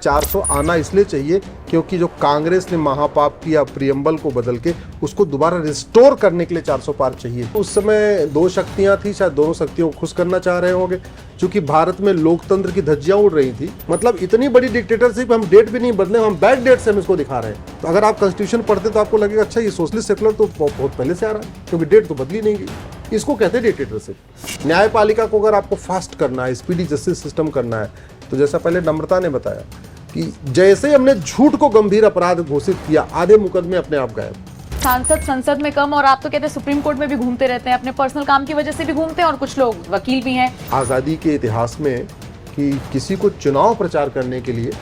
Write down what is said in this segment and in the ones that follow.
400 आना इसलिए चाहिए क्योंकि जो कांग्रेस ने महापाप किया प्रियम्बल को बदल के, उसको दोबारा रिस्टोर करने के लिए 400 पार चाहिए। उस समय दो शक्तियां थी, शायद दोनों शक्तियों को खुश करना चाह रहे होंगे, क्योंकि भारत में लोकतंत्र की धज्जियां उड़ रही थी। मतलब इतनी बड़ी डिक्टेटरशिप, हम डेट भी नहीं बदले, हम बैक डेट से हम इसको दिखा रहे हैं। तो अगर आप कॉन्स्टिट्यूशन पढ़ते तो आपको लगेगा अच्छा ये सोशलिस्ट सेकुलर तो बहुत पहले से आ रहा है, क्योंकि डेट तो बदली नहीं गई। इसको कहते हैं डिक्टेटरशिप। न्यायपालिका को अगर आपको फास्ट करना है, स्पीडी जस्टिस सिस्टम करना है, तो जैसा पहले नम्रता ने बताया कि जैसे हमने झूठ को गंभीर अपराध घोषित किया, आधे मुकदमे अपने आप गायब। सांसद संसद में कम, और आप तो कहते हैं सुप्रीम कोर्ट में भी घूमते रहते हैं, अपने पर्सनल काम की वजह से भी घूमते हैं, और कुछ लोग वकील भी हैं। आजादी के इतिहास में कि किसी को चुनाव प्रचार करने के लिए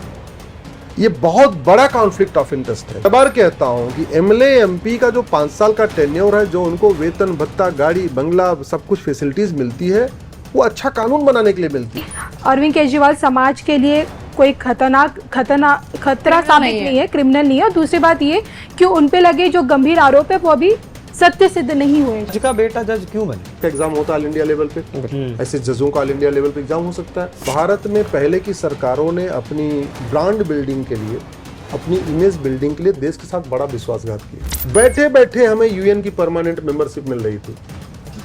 ये बहुत बड़ा कॉन्फ्लिक्ट ऑफ इंटरेस्ट है। बार कहता हूं कि एमएलए एमपी का जो 5 साल का टेन्योर है, जो उनको वेतन भत्ता, गाड़ी, बंगला, सब कुछ फैसिलिटीज मिलती है, वो अच्छा कानून बनाने के लिए मिलती है। अरविंद केजरीवाल समाज के लिए कोई खतरा साबित नहीं है, क्रिमिनल नहीं है। और दूसरी बात ये कि उन पे लगे जो गंभीर आरोप है वो अभी सत्य सिद्ध नहीं हुए। जज का बेटा जज क्यों बने? एग्जाम होता है ऑल इंडिया लेवल पे, ऐसे जजों का ऑल इंडिया लेवल पे एग्जाम हो सकता है। भारत में पहले की सरकारों ने अपनी ब्रांड बिल्डिंग के लिए, अपनी इमेज बिल्डिंग के लिए देश के साथ बड़ा विश्वासघात किया। बैठे बैठे हमें यूएन की परमानेंट मेंबरशिप मिल रही थी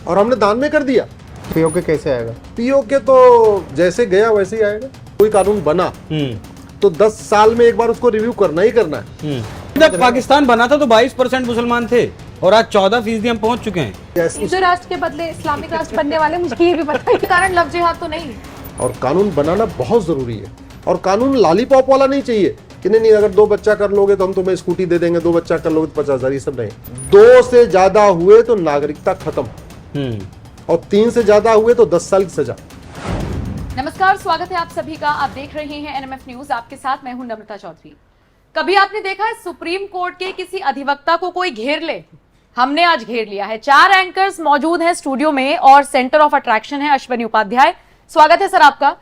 और हमने दान में कर दिया। पीओके कैसे आएगा? पीओके तो जैसे गया वैसे ही आएगा। कोई कानून बना तो 10 साल में एक बार उसको रिव्यू करना ही करना है। जब पाकिस्तान बना था तो 22% मुसलमान थे और आज 14% हम पहुंच चुके हैं। हिंदू राष्ट्र के बदले इस्लामिक राष्ट्र बनने वाले, मुझे ये भी पता है। कारण लव जिहाद तो नहीं। और कानून बनाना बहुत जरूरी है। और कानून लॉलीपॉप वाला नहीं चाहिए कि नहीं अगर 2 बच्चा कर लोगे तो हम तुम्हें स्कूटी दे देंगे, 2 बच्चा कर लोगे तो 50,000, ये सब नहीं। 2 से ज्यादा हुए तो नागरिकता खत्म, और 3 से ज्यादा हुए तो 10 साल की सजा। नमस्कार, स्वागत है आप सभी का। आप देख रहे हैं एनएमएफ न्यूज। आपके साथ मैं हूं नम्रता चौधरी। कभी आपने देखा है सुप्रीम कोर्ट के किसी अधिवक्ता को कोई घेर ले? हमने आज घेर लिया है। 4 एंकर्स मौजूद हैं स्टूडियो में और सेंटर ऑफ अट्रैक्शन है अश्विनी उपाध्याय। स्वागत है सर आपका।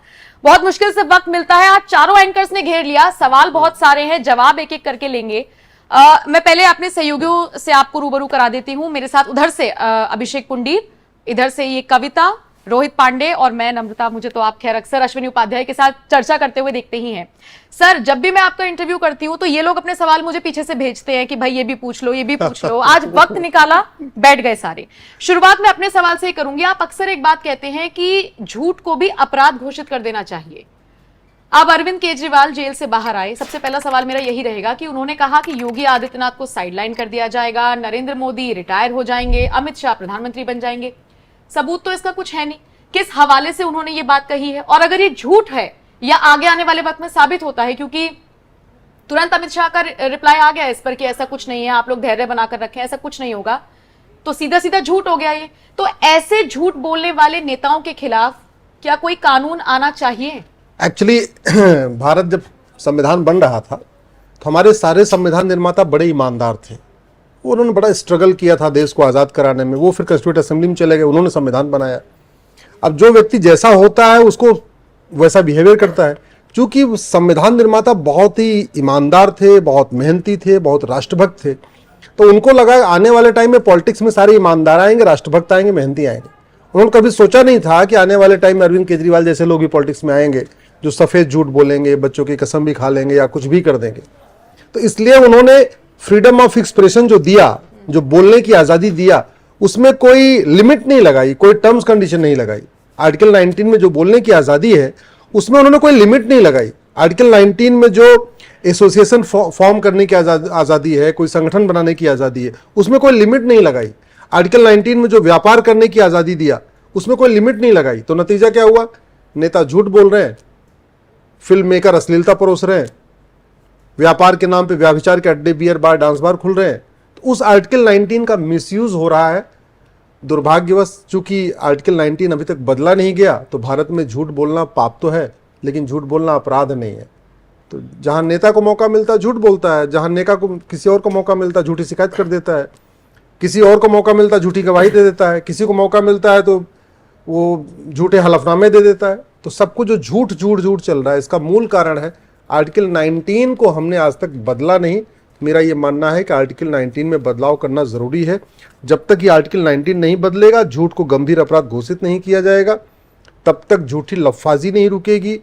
बहुत मुश्किल से वक्त मिलता है, आज चारों एंकर्स ने घेर लिया। सवाल बहुत सारे हैं, जवाब एक एक करके लेंगे। मैं पहले अपने सहयोगियों से आपको रूबरू करा देती हूँ। मेरे साथ उधर से अभिषेक पुंडीर, इधर से ये कविता, रोहित पांडे और मैं नम्रता। मुझे तो आप खैर अक्सर अश्विनी उपाध्याय के साथ चर्चा करते हुए देखते ही हैं। सर, जब भी मैं आपका इंटरव्यू करती हूँ तो ये लोग अपने सवाल मुझे पीछे से भेजते हैं कि भाई ये भी पूछ लो, ये भी पूछ लो। आज वक्त निकाला, बैठ गए सारे। शुरुआत में अपने सवाल से ही करूंगी। आप अक्सर एक बात कहते हैं कि झूठ को भी अपराध घोषित कर देना चाहिए। अब अरविंद केजरीवाल जेल से बाहर आए, सबसे पहला सवाल मेरा यही रहेगा कि उन्होंने कहा कि योगी आदित्यनाथ को साइडलाइन कर दिया जाएगा, नरेंद्र मोदी रिटायर हो जाएंगे, अमित शाह प्रधानमंत्री बन जाएंगे। सबूत तो इसका कुछ है नहीं। किस हवाले से उन्होंने ये बात कही है? और अगर ये झूठ है या आगे आने वाले वक्त में साबित होता है, क्योंकि तुरंत अमित शाह का रिप्लाई आ गया इस पर कि ऐसा कुछ नहीं है, आप लोग धैर्य बनाकर रखें, ऐसा कुछ नहीं होगा, तो सीधा सीधा झूठ हो गया ये। तो ऐसे झूठ बोलने वाले नेताओं के खिलाफ क्या कोई कानून आना चाहिए? एक्चुअली भारत जब संविधान बन रहा था तो हमारे सारे संविधान निर्माता बड़े ईमानदार थे। उन्होंने बड़ा स्ट्रगल किया था देश को आज़ाद कराने में। वो फिर कॉन्स्टिट्यूएंट असेंबली में चले गए, उन्होंने संविधान बनाया। अब जो व्यक्ति जैसा होता है उसको वैसा बिहेवियर करता है। चूंकि संविधान निर्माता बहुत ही ईमानदार थे, बहुत मेहनती थे, बहुत राष्ट्रभक्त थे, तो उनको लगा आने वाले टाइम में पॉलिटिक्स में सारे ईमानदार आएंगे, राष्ट्रभक्त आएंगे, मेहनती आएंगे। उन्होंने कभी सोचा नहीं था कि आने वाले टाइम में अरविंद केजरीवाल जैसे लोग भी पॉलिटिक्स में आएंगे, जो सफ़ेद झूठ बोलेंगे, बच्चों की कसम भी खा लेंगे या कुछ भी कर देंगे। तो इसलिए उन्होंने फ्रीडम ऑफ एक्सप्रेशन जो दिया, जो बोलने की आज़ादी दिया, उसमें कोई लिमिट नहीं लगाई, कोई टर्म्स कंडीशन नहीं लगाई। आर्टिकल 19 में जो बोलने की आज़ादी है उसमें उन्होंने कोई लिमिट नहीं लगाई। आर्टिकल 19 में जो एसोसिएशन फॉर्म करने की आज़ादी है, कोई संगठन बनाने की आज़ादी है, उसमें कोई लिमिट नहीं लगाई। आर्टिकल 19 में जो व्यापार करने की आज़ादी दिया, उसमें कोई लिमिट नहीं लगाई। तो नतीजा क्या हुआ? नेता झूठ बोल रहे हैं, फिल्म मेकर अश्लीलता परोस रहे हैं, व्यापार के नाम पे व्याभिचार के अड्डे, बियर बार, डांस बार खुल रहे हैं। तो उस आर्टिकल 19 का मिसयूज हो रहा है। दुर्भाग्यवश चूंकि आर्टिकल 19 अभी तक बदला नहीं गया, तो भारत में झूठ बोलना पाप तो है, लेकिन झूठ बोलना अपराध नहीं है। तो जहां नेता को मौका मिलता है झूठ बोलता है, जहां नेता को किसी और को मौका मिलता है झूठी शिकायत कर देता है, किसी और को मौका मिलता है झूठी गवाही दे देता है, किसी को मौका मिलता है तो वो झूठे हलफनामे दे देता है। तो सब कुछ जो झूठ झूठ झूठ चल रहा है, इसका मूल कारण है आर्टिकल 19 को हमने आज तक बदला नहीं। मेरा ये मानना है कि आर्टिकल 19 में बदलाव करना ज़रूरी है। जब तक ये आर्टिकल 19 नहीं बदलेगा, झूठ को गंभीर अपराध घोषित नहीं किया जाएगा, तब तक झूठी लफाजी नहीं रुकेगी।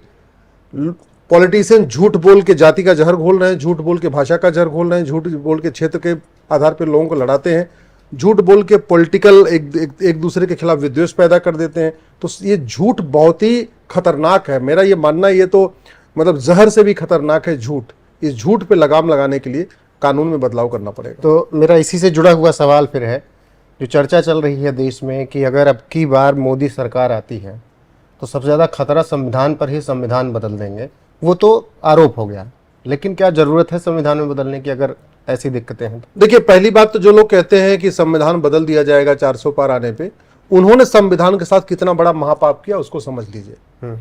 पॉलिटिशियन झूठ बोल के जाति का जहर घोल रहे हैं, झूठ बोल के भाषा का जहर घोल रहे हैं, झूठ बोल के क्षेत्र के आधार पर लोगों को लड़ाते हैं, झूठ बोल के पॉलिटिकल एक दूसरे के खिलाफ विद्वेष पैदा कर देते हैं। तो ये झूठ बहुत ही खतरनाक है। मेरा ये मानना, ये तो मतलब जहर से भी खतरनाक है झूठ। इस झूठ पे लगाम लगाने के लिए कानून में बदलाव करना पड़ेगा। तो मेरा इसी से जुड़ा हुआ सवाल फिर है, जो चर्चा चल रही है देश में कि अगर अब की बार मोदी सरकार आती है तो सबसे ज़्यादा खतरा संविधान पर ही, संविधान बदल देंगे, वो तो आरोप हो गया, लेकिन क्या ज़रूरत है संविधान में बदलने की अगर ऐसी दिक्कतें हैं? देखिए, पहली बात तो जो लोग कहते हैं कि संविधान बदल दिया जाएगा 400 पार आने पे, उन्होंने संविधान के साथ कितना बड़ा महापाप किया उसको समझ लीजिए।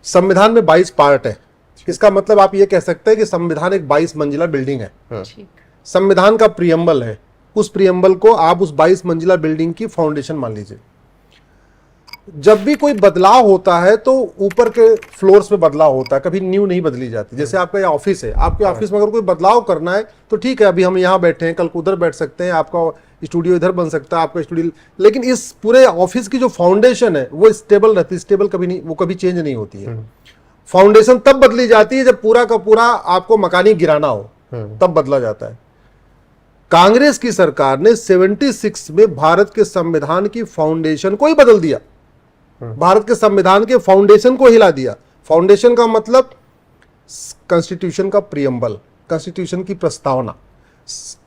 संविधान में 22 पार्ट है। इसका मतलब आप ये कह सकते हैं कि संविधान एक 22 मंजिला बिल्डिंग है। संविधान का प्रियम्बल है, उस प्रियम्बल को आप उस 22 मंजिला बिल्डिंग की फाउंडेशन मान लीजिए। जब भी कोई बदलाव होता है तो ऊपर के फ्लोर्स पे बदलाव होता है, कभी न्यू नहीं बदली जाती। जैसे आपका ये ऑफिस है, आपके ऑफिस में अगर कोई बदलाव करना है तो ठीक है, अभी हम यहाँ बैठे हैं, कल को उधर बैठ सकते हैं, आपका स्टूडियो इधर बन सकता है, आपका स्टूडियो, लेकिन इस पूरे ऑफिस की जो फाउंडेशन है वो स्टेबल रहती है। स्टेबल कभी नहीं, वो कभी चेंज नहीं होती है। फाउंडेशन तब बदली जाती है जब पूरा का पूरा आपको मकानी गिराना हो, तब बदला जाता है। कांग्रेस की सरकार ने 76 में भारत के संविधान की फाउंडेशन को ही बदल दिया। भारत के संविधान के फाउंडेशन को हिला दिया। फाउंडेशन का मतलब कॉन्स्टिट्यूशन का प्रियम्बल, कॉन्स्टिट्यूशन की प्रस्तावना।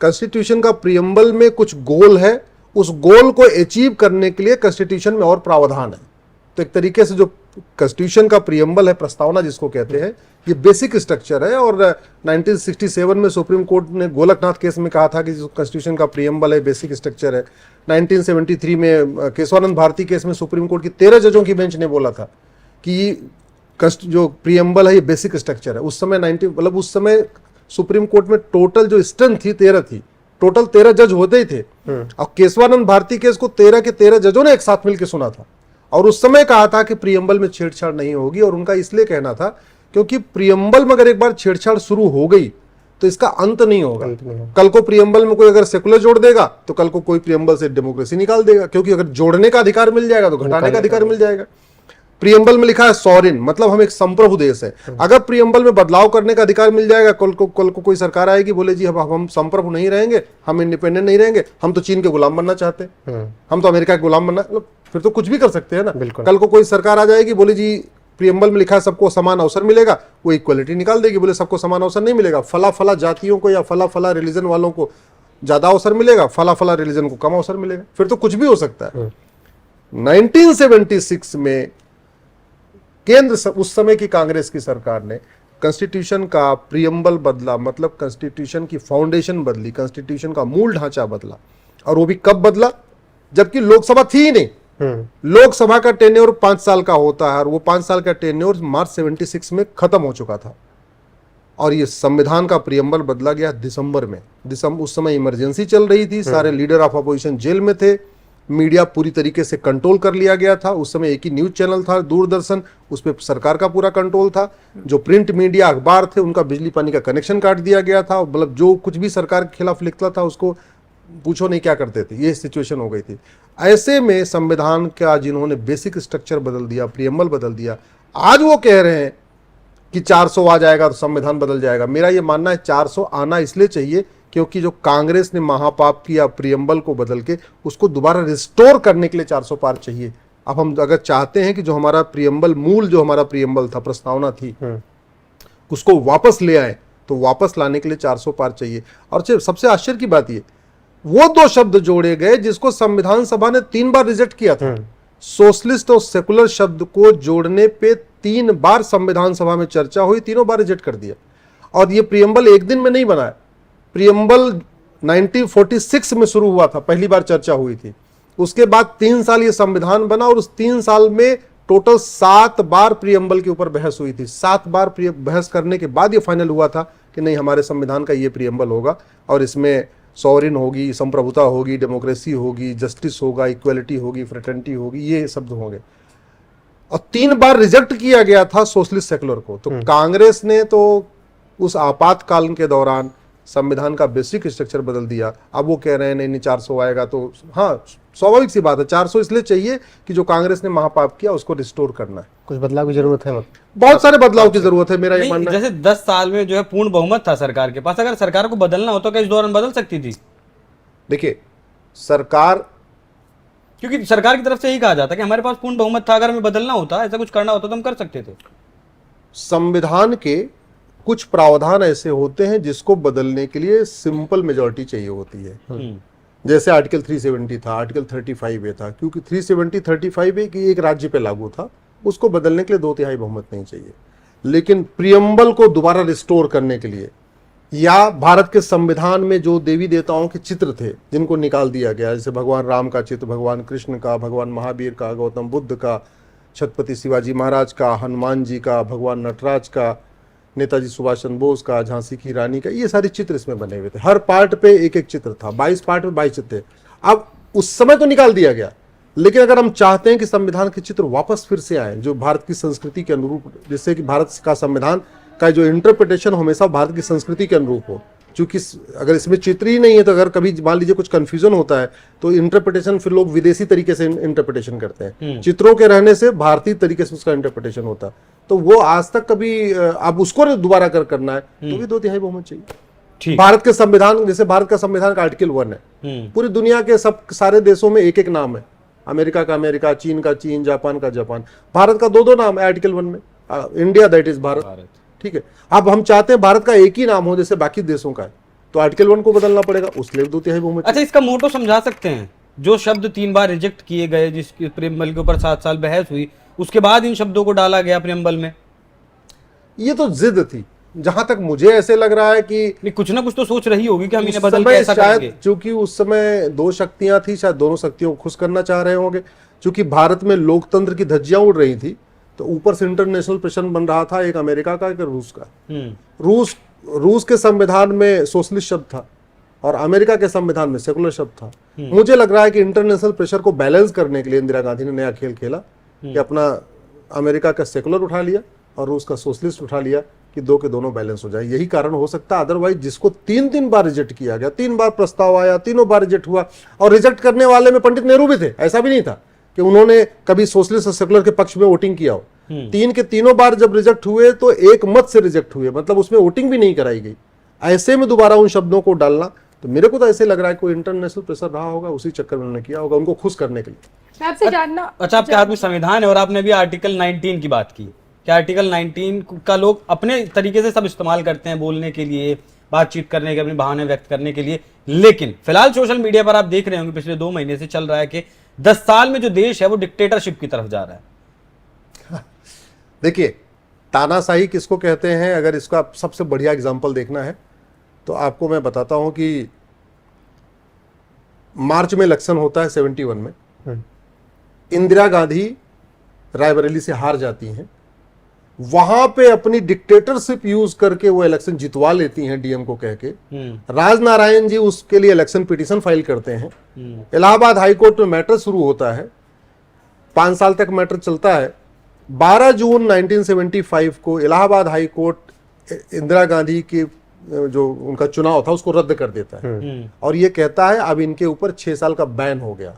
कॉन्स्टिट्यूशन का प्रियम्बल में कुछ गोल है, उस गोल को अचीव करने के लिए कॉन्स्टिट्यूशन में और प्रावधान है। तो एक तरीके से जो कॉन्स्टिट्यूशन का प्रियम्बल है, प्रस्तावना जिसको कहते हैं, ये बेसिक स्ट्रक्चर है। और 1967 में सुप्रीम कोर्ट ने गोलकनाथ केस में कहा था कि जो कॉन्स्टिट्यूशन का प्रियम्बल है, बेसिक स्ट्रक्चर है। 1973 में केशवानंद भारती केस में सुप्रीम कोर्ट की 13 जजों की बेंच ने बोला था कि जो प्रियम्बल है ये बेसिक स्ट्रक्चर है। उस समय उस समय सुप्रीम कोर्ट में टोटल जो स्ट्रेंथ थी 13 थी, टोटल 13 जज होते ही थे। और केशवानंद भारती केस को 13 के 13 जजों ने एक साथ मिलकर सुना था और उस समय कहा था कि प्रियम्बल में छेड़छाड़ नहीं होगी। और उनका इसलिए कहना था क्योंकि प्रियम्बल में अगर एक बार छेड़छाड़ शुरू हो गई तो इसका अंत नहीं होगा। कल को प्रियम्बल में कोई अगर सेकुलर जोड़ देगा तो कल को कोई प्रियम्बल से डेमोक्रेसी निकाल देगा, क्योंकि अगर जोड़ने का अधिकार मिल जाएगा तो घटाने का अधिकार मिल जाएगा। प्रियम्बल में लिखा है सॉवरेन, मतलब हम एक संप्रभु देश है। अगर प्रियम्बल में बदलाव करने का अधिकार मिल जाएगा, कल को कोई सरकार आएगी, बोले जी अब हम संप्रभु नहीं रहेंगे, हम इंडिपेंडेंट नहीं रहेंगे, हम तो चीन के गुलाम बनना चाहते हैं, हम तो अमेरिका के गुलाम बनना, फिर तो कुछ भी कर सकते हैं ना। कल को कोई सरकार आ जाएगी, बोले जी प्रियम्बल में लिखा है सबको समान अवसर मिलेगा, वो इक्वलिटी निकाल देगी, बोले सबको समान अवसर नहीं मिलेगा, फला फला जातियों को या फला फला रिलीजन वालों को ज्यादा अवसर मिलेगा, फला फला रिलीजन को कम अवसर मिलेगा, फिर तो कुछ भी हो सकता है। 1976 में केंद्र, उस समय की कांग्रेस की सरकार ने कॉन्स्टिट्यूशन का प्रियम्बल बदला, मतलब कॉन्स्टिट्यूशन की फाउंडेशन बदली, कॉन्स्टिट्यूशन का मूल ढांचा बदला। और वो भी कब बदला? जबकि लोकसभा थी ही नहीं। लोकसभा का टेन्योर 5 साल का होता है और वो 5 साल का टेन्योर मार्च 76 में खत्म हो चुका था। और ये संविधान का प्रियम्बल बदला गया दिसंबर में। उस समय इमरजेंसी चल रही थी, सारे लीडर ऑफ अपोजिशन जेल में थे, मीडिया पूरी तरीके से कंट्रोल कर लिया गया था। उस समय एक ही न्यूज चैनल था, दूरदर्शन, उस पर सरकार का पूरा कंट्रोल था। जो प्रिंट मीडिया अखबार थे उनका बिजली पानी का कनेक्शन काट दिया गया था। मतलब जो कुछ भी सरकार के खिलाफ लिखता था उसको पूछो नहीं क्या करते थे, ये सिचुएशन हो गई थी। ऐसे में संविधान का जिन्होंने बेसिक स्ट्रक्चर बदल दिया, प्रियम्बल बदल दिया, आज वो कह रहे हैं कि 400 आ जाएगा तो संविधान बदल जाएगा। मेरा ये मानना है 400 आना इसलिए चाहिए क्योंकि जो कांग्रेस ने महापाप किया प्रियम्बल को बदल के, उसको दोबारा रिस्टोर करने के लिए 400 पार चाहिए। अब हम अगर चाहते हैं कि जो हमारा प्रियम्बल, मूल जो हमारा प्रियम्बल था, प्रस्तावना थी, उसको वापस ले आए, तो वापस लाने के लिए 400 पार चाहिए। और सबसे आश्चर्य की बात ये, वो 2 शब्द जोड़े गए जिसको संविधान सभा ने 3 बार रिजेक्ट किया था। सोशलिस्ट और सेकुलर शब्द को जोड़ने पे 3 बार संविधान सभा में चर्चा हुई, तीनों बार रिजेक्ट कर दिया। और ये प्रियम्बल एक दिन में नहीं बना है। प्रियम्बल 1946 में शुरू हुआ था, पहली बार चर्चा हुई थी। उसके बाद 3 साल ये संविधान बना और उस 3 साल में टोटल 7 बार प्रियम्बल के ऊपर बहस हुई थी। 7 बार बहस करने के बाद ये फाइनल हुआ था कि नहीं, हमारे संविधान का ये प्रियम्बल होगा और इसमें सॉवरेन होगी, संप्रभुता होगी, डेमोक्रेसी होगी, जस्टिस होगा, इक्वलिटी होगी, फ्रेटर्निटी होगी, ये शब्द होंगे। और 3 बार रिजेक्ट किया गया था सोशलिस्ट सेकुलर को। तो कांग्रेस ने तो उस आपातकाल के दौरान संविधान का बेसिक स्ट्रक्चर बदल दिया। अब वो कह रहे हैं नहीं 400 आएगा तो हाँ, स्वाभाविक सी बात है, 400 इसलिए चाहिए कि जो कांग्रेस ने महापाप किया उसको रिस्टोर करना है। कुछ बदलाव की जरूरत है, मतलब बहुत सारे बदलाव की जरूरत है, मेरा ये नहीं, मानना है। जैसे 10 साल में जो है पूर्ण बहुमत था सरकार के पास, अगर सरकार को बदलना हो तो क्या इस दौरान बदल सकती थी? देखिए, सरकार, क्योंकि सरकार की तरफ से यही कहा जाता है कि हमारे पास पूर्ण बहुमत था, अगर हमें बदलना होता, ऐसा कुछ करना होता तो हम कर सकते थे। संविधान के कुछ प्रावधान ऐसे होते हैं जिसको बदलने के लिए सिंपल मेजॉरिटी चाहिए होती है। जैसे आर्टिकल 370 था, आर्टिकल 35A था, क्योंकि 370 35A की एक राज्य पे लागू था, उसको बदलने के लिए 2/3 बहुमत नहीं चाहिए। लेकिन प्रियम्बल को दोबारा रिस्टोर करने के लिए, या भारत के संविधान में जो देवी देवताओं के चित्र थे जिनको निकाल दिया गया, जैसे भगवान राम का चित्र, भगवान कृष्ण का, भगवान महावीर का, गौतम बुद्ध का, छत्रपति शिवाजी महाराज का, हनुमान जी का, भगवान नटराज का, नेताजी सुभाष चंद्र बोस का, झांसी की रानी का, ये सारे चित्र इसमें बने हुए थे। हर पार्ट पे एक एक चित्र था, 22 पार्ट में 22 चित्र थे। अब उस समय तो निकाल दिया गया, लेकिन अगर हम चाहते हैं कि संविधान के चित्र वापस फिर से आए जो भारत की संस्कृति के अनुरूप, जिससे कि भारत का संविधान का जो इंटरप्रिटेशन हमेशा भारत की संस्कृति के अनुरूप हो, क्योंकि अगर इसमें चित्र ही नहीं है तो अगर कभी मान लीजिए कुछ कंफ्यूजन होता है तो इंटरप्रिटेशन फिर लोग विदेशी तरीके से इंटरप्रिटेशन करते हैं। चित्रों के रहने से भारतीय तरीके से उसका इंटरप्रिटेशन होता, तो वो आज तक कभी, अब उसको दोबारा करना है तो भी 2/3 बहुमत चाहिए। भारत के संविधान, जैसे भारत का संविधान का आर्टिकल 1 है, पूरी दुनिया के सब सारे देशों में एक एक नाम है, अमेरिका का अमेरिका, चीन का चीन, जापान का जापान, भारत का 2-2 नाम है आर्टिकल 1 में, इंडिया दैट इज भारत। ठीक है, अब हम चाहते हैं भारत का एक ही नाम हो जैसे बाकी देशों का है, तो आर्टिकल 1 को बदलना पड़ेगा, उसके लिए 2/3 बहुमत। अच्छा, इसका मोटो समझा सकते हैं? जो शब्द 3 बार रिजेक्ट किए गए, जिसके प्रियम्बल के ऊपर 7 साल बहस हुई, उसके बाद इन शब्दों को डाला गया प्रियम्बल में। ये तो जिद थी, जहां तक मुझे ऐसे लग रहा है कि कुछ ना कुछ तो सोच रही होगी कि हम इन्हें उस बदल के समय ऐसा करेंगे। शायद चूंकि उस समय 2 शक्तियां थी, शायद दोनों शक्तियों को खुश करना चाह रहे होंगे। चूंकि भारत में लोकतंत्र की धज्जियां उड़ रही थी, तो ऊपर से इंटरनेशनल प्रेशर बन रहा था, एक अमेरिका का, एक रूस का। रूस के संविधान में सोशलिस्ट शब्द था और अमेरिका के संविधान में सेकुलर शब्द था। मुझे लग रहा है कि इंटरनेशनल प्रेशर को बैलेंस करने के लिए इंदिरा गांधी ने नया खेल खेला कि अपना अमेरिका का सेकुलर उठा लिया और रूस का सोशलिस्ट उठा लिया, कि 2 के दोनों बैलेंस हो जाए। यही कारण हो सकता है, अदरवाइज जिसको 3 बार रिजेक्ट किया गया, 3 बार प्रस्ताव आया, तीनों बार रिजेक्ट हुआ, और रिजेक्ट करने वाले में पंडित नेहरू भी थे। ऐसा भी नहीं था कि उन्होंने कभी सोशलिस्ट और सेकुलर के पक्ष में वोटिंग किया हो। 3 के तीनों बार जब रिजेक्ट हुए तो एक मत से रिजेक्ट हुए, मतलब उसमें वोटिंग भी नहीं कराई गई। ऐसे में दोबारा उन शब्दों को डालना, तो मेरे को तो ऐसे लग रहा है कोई इंटरनेशनल प्रेशर रहा होगा, उसी चक्कर में उन्होंने किया होगा, उनको खुश करने के लिए। मैं आपसे जानना, अच्छा, आपके हाथ में संविधान है और आपने भी आर्टिकल 19 की बात की। क्या आर्टिकल 19 का लोग अपने तरीके से सब इस्तेमाल करते हैं बोलने के लिए, बातचीत करने के, अपने बहाने व्यक्त करने के लिए, लेकिन फिलहाल सोशल मीडिया पर आप देख रहे होंगे पिछले 2 महीने से चल रहा है कि 10 साल में जो देश है वो डिक्टेटरशिप की तरफ जा रहा है। देखिए, तानाशाही किसको कहते हैं, अगर इसका सबसे बढ़िया एग्जांपल देखना है तो आपको मैं बताता हूं कि मार्च में इलेक्शन होता है 71 में, इंदिरा गांधी रायबरेली से हार जाती हैं, वहां पे अपनी डिक्टेटरशिप यूज करके वो इलेक्शन जितवा लेती हैं डीएम को कह के। राजनारायण जी उसके लिए इलेक्शन पिटीशन फाइल करते हैं। इलाहाबाद हाईकोर्ट में मैटर शुरू होता है, 5 साल तक मैटर चलता है। 12 जून 1975 को इलाहाबाद हाई कोर्ट इंदिरा गांधी के जो उनका चुनाव था उसको रद्द कर देता है और ये कहता है अब इनके ऊपर 6 साल का बैन हो गया।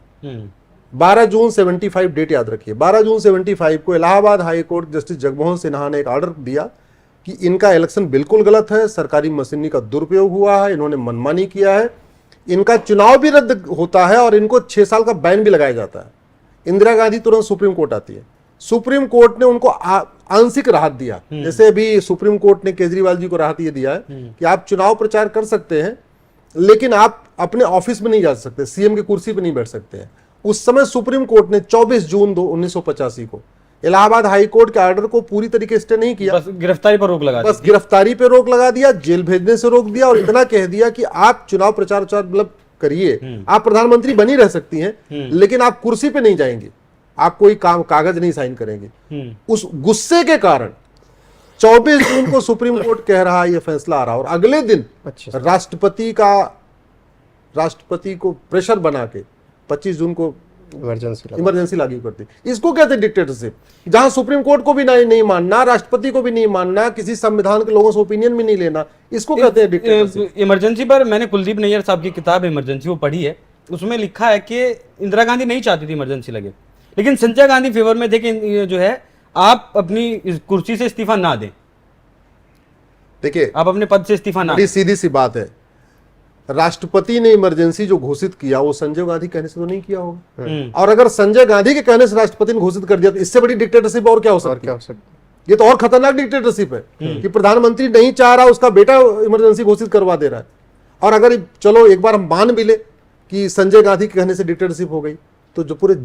12 जून 75 डेट याद रखिए, 12 जून 75 को Allahabad high court justice Jagmohan Sinha ने एक ऑर्डर दिया कि इनका इलेक्शन बिल्कुल गलत है, सरकारी मशीनरी का दुरुपयोग हुआ है, इन्होंने मनमानी किया है, इनका चुनाव भी रद्द होता है और इनको 6 साल का बैन भी लगाया जाता है। इंदिरा गांधी तुरंत सुप्रीम कोर्ट आती है, सुप्रीम कोर्ट ने उनको आंशिक राहत दिया। जैसे अभी सुप्रीम कोर्ट ने केजरीवाल जी को राहत ये दिया है कि आप चुनाव प्रचार कर सकते हैं लेकिन आप अपने ऑफिस में नहीं जा सकते, सीएम की कुर्सी पे नहीं बैठ सकते हैं। उस समय सुप्रीम कोर्ट ने 24 जून 1985 को इलाहाबाद हाई कोर्ट के ऑर्डर को पूरी तरीके से स्टे नहीं किया, बस गिरफ्तारी पर रोक लगा दी। बस गिरफ्तारी पे रोक लगा दिया, जेल भेजने से रोक दिया और इतना कह दिया कि आप चुनाव प्रचार मतलब करिए, आप प्रधानमंत्री बनी रह सकती हैं लेकिन आप कुर्सी पे नहीं जाएंगे, आप कोई कागज नहीं साइन करेंगे। उस गुस्से के कारण 24 जून को सुप्रीम कोर्ट कह रहा है, यह फैसला आ रहा और अगले दिन राष्ट्रपति को प्रेशर बना के 25 जून को इमरजेंसी लागू कर दी। इसको कहते हैं डिक्टेटरशिप, जहां सुप्रीम कोर्ट को भी नहीं मानना, राष्ट्रपति को भी नहीं मानना, किसी संविधान के लोगों से ओपिनियन भी नहीं लेना, इसको कहते हैं डिक्टेटरशिप। इमरजेंसी पर मैंने कुलदीप नैयर साहब की किताब है इमरजेंसी, वो पढ़ी है। उसमें लिखा है कि इंदिरा गांधी नहीं चाहती थी इमरजेंसी लगे, लेकिन संजय गांधी फेवर में थे कि जो है आप अपनी इस कुर्सी से इस्तीफा ना दें, देखिए आप अपने पद से इस्तीफा ना बड़ी दें। सीधी सी बात है, राष्ट्रपति ने इमरजेंसी जो घोषित किया वो संजय गांधी कहने से तो नहीं किया होगा, और अगर संजय गांधी के कहने से राष्ट्रपति ने घोषित कर दिया तो इससे बड़ी डिक्टेटरशिप और क्या हो सकती है? ये तो और खतरनाक डिक्टेटरशिप है कि प्रधानमंत्री नहीं चाह रहा, उसका बेटा इमरजेंसी घोषित करवा दे रहा है। और अगर चलो एक बार हम मान भी ले कि संजय गांधी के कहने से डिक्टेटरशिप हो गई, तो जो पूरे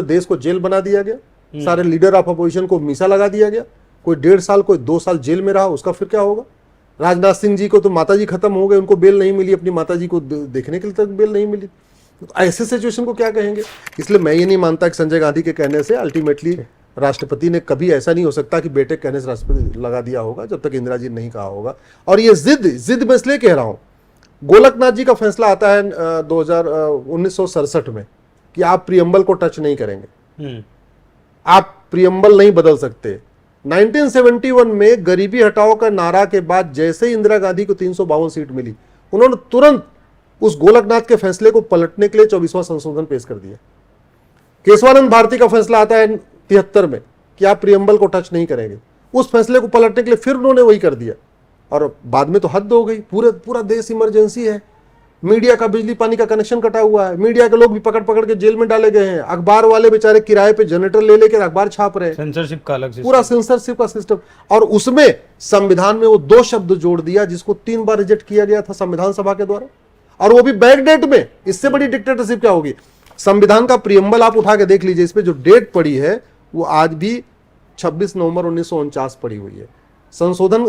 देश को जेल बना दिया गया, सारे लीडर ऑफ अपोजिशन को मीसा लगा दिया गया, कोई 1.5 साल कोई 2 साल जेल में रहा, उसका फिर क्या होगा? राजनाथ सिंह जी को तो माताजी खत्म हो गए, उनको बेल नहीं मिली, अपनी माताजी को देखने के लिए तक बेल नहीं मिली, तो ऐसे सिचुएशन को क्या कहेंगे? इसलिए मैं ये नहीं मानता कि संजय गांधी के कहने से अल्टीमेटली राष्ट्रपति ने, कभी ऐसा नहीं हो सकता कि बेटे के कहने से राष्ट्रपति लगा दिया होगा, जब तक इंदिरा जी ने नहीं कहा होगा। और ये जिद मैं इसलिए कह रहा हूं, गोलकनाथ जी का फैसला आता है 1967 में कि आप प्रियम्बल को टच नहीं करेंगे, आप प्रियम्बल नहीं बदल सकते। 1971 में गरीबी हटाओ का नारा के बाद जैसे ही इंदिरा गांधी को 352 सीट मिली, उन्होंने तुरंत उस गोलकनाथ के फैसले को पलटने के लिए 24वां संशोधन पेश कर दिया। केशवानंद भारती का फैसला आता है 73 में कि आप प्रियम्बल को टच नहीं करेंगे, उस फैसले को पलटने के लिए फिर उन्होंने वही कर दिया, और बाद में तो हद हो गई, पूरा देश इमरजेंसी है, मीडिया का बिजली पानी का कनेक्शन कटा हुआ है, मीडिया के लोग भी पकड़ के जेल में डाले गए हैं, अखबार वाले बेचारे किराए पे जनरेटर ले लेकर अखबार छाप रहे हैं, सेंसरशिप का अलग पूरा सेंसरशिप का सिस्टम। और उसमें संविधान में वो 2 शब्द जोड़ दिया जिसको 3 बार रिजेक्ट किया गया था संविधान सभा के द्वारा, और वो भी बैक डेट में। इससे बड़ी डिक्टेटरशिप क्या होगी? संविधान का प्रियम्बल आप उठा के देख लीजिए, इस पे जो डेट पड़ी है वो आज भी 26 नवंबर 1949 पड़ी हुई है। संशोधन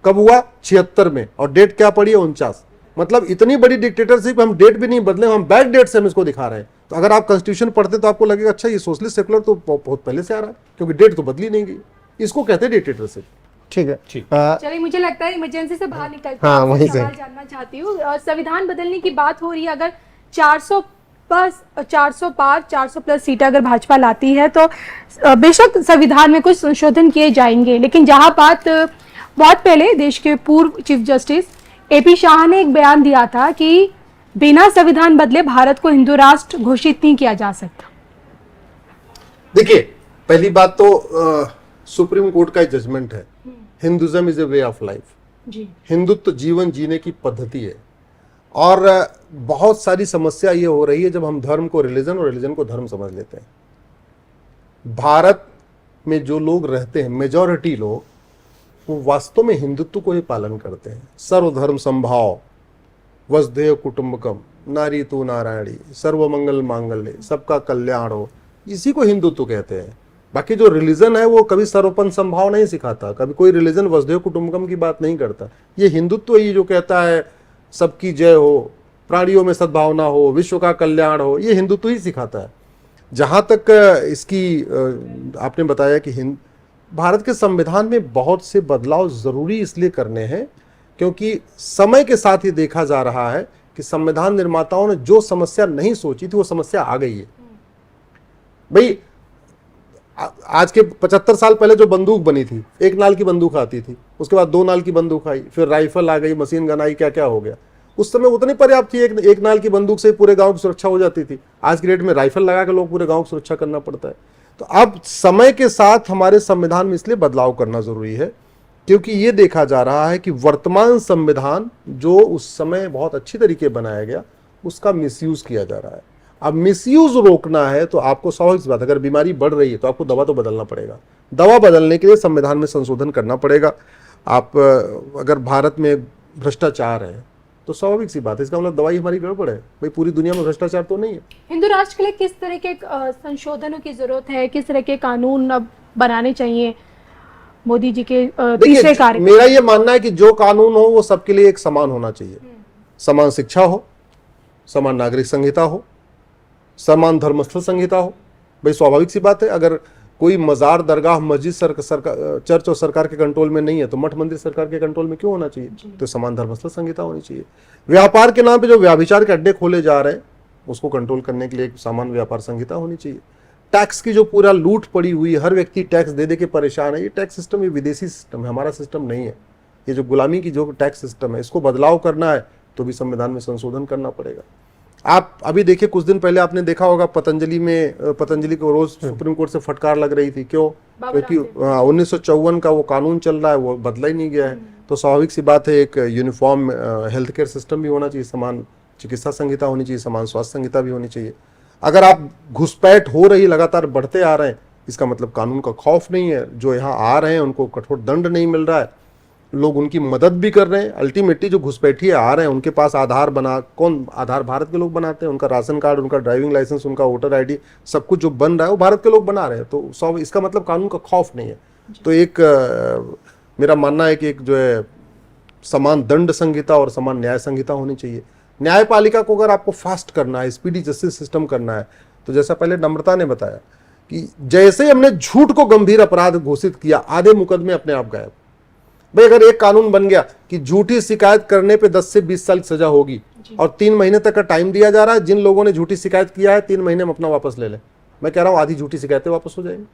कब हुआ? 76 में, और डेट क्या पड़ी है? 49। मतलब इतनी बड़ी डिक्टेटरशिप, हम डेट भी नहीं बदले, हम बैक डेट से हम इसको दिखा रहे हैं। तो अगर आप कॉन्स्टिट्यूशन पढ़ते तो आपको लगेगा अच्छा ये सोशलिस्ट सेकुलर तो बहुत पहले से आ रहा है, क्योंकि डेट तो बदली नहीं गई। इसको कहते हैं डिक्टेटरशिप। ठीक है, चलिए, मुझे लगता है इमरजेंसी से बाहर निकल के हाँ, आपसे वहीं से। सवाल जानना चाहती हूँ। संविधान बदलने की बात हो रही है, अगर 400 पार 400 प्लस सीटें अगर भाजपा लाती है तो बेशक संविधान में कुछ संशोधन किए जाएंगे, लेकिन जहां बात बहुत पहले देश के पूर्व चीफ जस्टिस AP शाह ने एक बयान दिया था कि बिना संविधान बदले भारत को हिंदू राष्ट्र घोषित नहीं किया जा सकता। देखिए, पहली बात तो सुप्रीम कोर्ट का जजमेंट है, Hinduism is a way of life, जी, हिंदुत्व जीवन जीने की पद्धति है। और बहुत सारी समस्या ये हो रही है जब हम धर्म को रिलीजन और रिलीजन को धर्म समझ लेते हैं। भारत में जो लोग रहते हैं, मेजॉरिटी लोग, वो वास्तव में हिंदुत्व को ही पालन करते हैं। सर्वधर्म संभाव, वसुधैव कुटुंबकम, नारी तू नारायणी, सर्वमंगल मांगल्य, सबका कल्याण हो, इसी को हिंदुत्व कहते हैं। बाकी जो रिलीजन है वो कभी सर्वपन संभाव नहीं सिखाता, कभी कोई रिलीजन वसुधैव कुटुंबकम की बात नहीं करता। ये हिंदुत्व ही जो कहता है सबकी जय हो, प्राणियों में सद्भावना हो, विश्व का कल्याण हो, ये हिंदुत्व ही सिखाता है। जहाँ तक इसकी आपने बताया कि भारत के संविधान में बहुत से बदलाव जरूरी इसलिए करने हैं क्योंकि समय के साथ ये देखा जा रहा है कि संविधान निर्माताओं ने जो समस्या नहीं सोची थी वो समस्या आ गई है। भाई, आज के 75 साल पहले जो बंदूक बनी थी, 1 नाल की बंदूक आती थी, उसके बाद 2 नाल की बंदूक आई, फिर राइफल आ गई, मशीन गन आई, क्या क्या हो गया। उस समय उतनी पर्याप्त थी, एक नाल की बंदूक से पूरे गांव की सुरक्षा हो जाती थी। आज की डेट में राइफल लगा के लोग पूरे गांव की सुरक्षा करना पड़ता है। तो अब समय के साथ हमारे संविधान में इसलिए बदलाव करना जरूरी है क्योंकि ये देखा जा रहा है कि वर्तमान संविधान जो उस समय बहुत अच्छी तरीके बनाया गया, उसका मिसयूज किया जा रहा है। अब मिसयूज रोकना है तो आपको स्वाभाविक बात, अगर बीमारी बढ़ रही है तो आपको दवा तो बदलना पड़ेगा। दवा बदलने के लिए संविधान में संशोधन करना पड़ेगा। आप अगर भारत में भ्रष्टाचार है तो स्वाभाविक सी बात है, इसका मतलब दवाई हमारी गड़बड़ है। भाई, पूरी दुनिया में भ्रष्टाचार तो नहीं है। हिंदू राष्ट्र के लिए किस तरह के संशोधनों की जरूरत है, किस तरह के कानून अब बनाने चाहिए मोदी जी के तीसरे कार्य? मेरा ये मानना है कि जो कानून हो वो सबके लिए एक समान होना चाहिए। समान शिक्षा हो, समान नागरिक संहिता हो, समान धर्मस्थल संहिता हो। भाई, स्वाभाविक सी बात है, अगर कोई मजार, दरगाह, मस्जिद चर्च और सरकार के कंट्रोल में नहीं है तो मठ मंदिर सरकार के कंट्रोल में क्यों होना चाहिए? तो समान धर्मस्थल संहिता होनी चाहिए। व्यापार के नाम पे जो व्याभिचार के अड्डे खोले जा रहे हैं उसको कंट्रोल करने के लिए एक सामान्य व्यापार संहिता होनी चाहिए। टैक्स की जो पूरा लूट पड़ी हुई है, हर व्यक्ति टैक्स दे दे के परेशान है, ये टैक्स सिस्टम ये विदेशी सिस्टम है, हमारा सिस्टम नहीं है। ये जो गुलामी की जो टैक्स सिस्टम है, इसको बदलाव करना है तो भी संविधान में संशोधन करना पड़ेगा। आप अभी देखिए, कुछ दिन पहले आपने देखा होगा पतंजलि को रोज सुप्रीम कोर्ट से फटकार लग रही थी। क्यों? क्योंकि 1954 का वो कानून चल रहा है, वो बदला ही नहीं गया है। तो स्वाभाविक सी बात है, एक यूनिफॉर्म हेल्थ केयर सिस्टम भी होना चाहिए, समान चिकित्सा संहिता होनी चाहिए, समान स्वास्थ्य संहिता भी होनी चाहिए। अगर आप घुसपैठ हो रही लगातार बढ़ते आ रहे हैं, इसका मतलब कानून का खौफ नहीं है। जो यहाँ आ रहे हैं उनको कठोर दंड नहीं मिल रहा है, लोग उनकी मदद भी कर रहे हैं। अल्टीमेटली जो घुसपैठिए आ रहे हैं उनके पास आधार कौन आधार भारत के लोग बनाते हैं, उनका राशन कार्ड, उनका ड्राइविंग लाइसेंस, उनका वोटर आईडी, सब कुछ जो बन रहा है वो भारत के लोग बना रहे हैं। तो इसका मतलब कानून का खौफ नहीं है। तो एक मेरा मानना है कि एक जो है समान दंड संहिता और समान न्याय संहिता होनी चाहिए। न्यायपालिका को अगर आपको फास्ट करना है, स्पीडी जस्टिस सिस्टम करना है, तो जैसा पहले नम्रता ने बताया कि जैसे ही हमने झूठ को गंभीर अपराध घोषित किया, आधे मुकदमे अपने आप गायब। भाई अगर एक कानून बन गया कि झूठी शिकायत करने पे 10 से 20 साल की सजा होगी और 3 महीने तक का टाइम दिया जा रहा है, जिन लोगों ने झूठी शिकायत किया है 3 महीने में अपना वापस ले लें। मैं कह रहा हूं आधी झूठी शिकायतें वापस हो जाएंगी।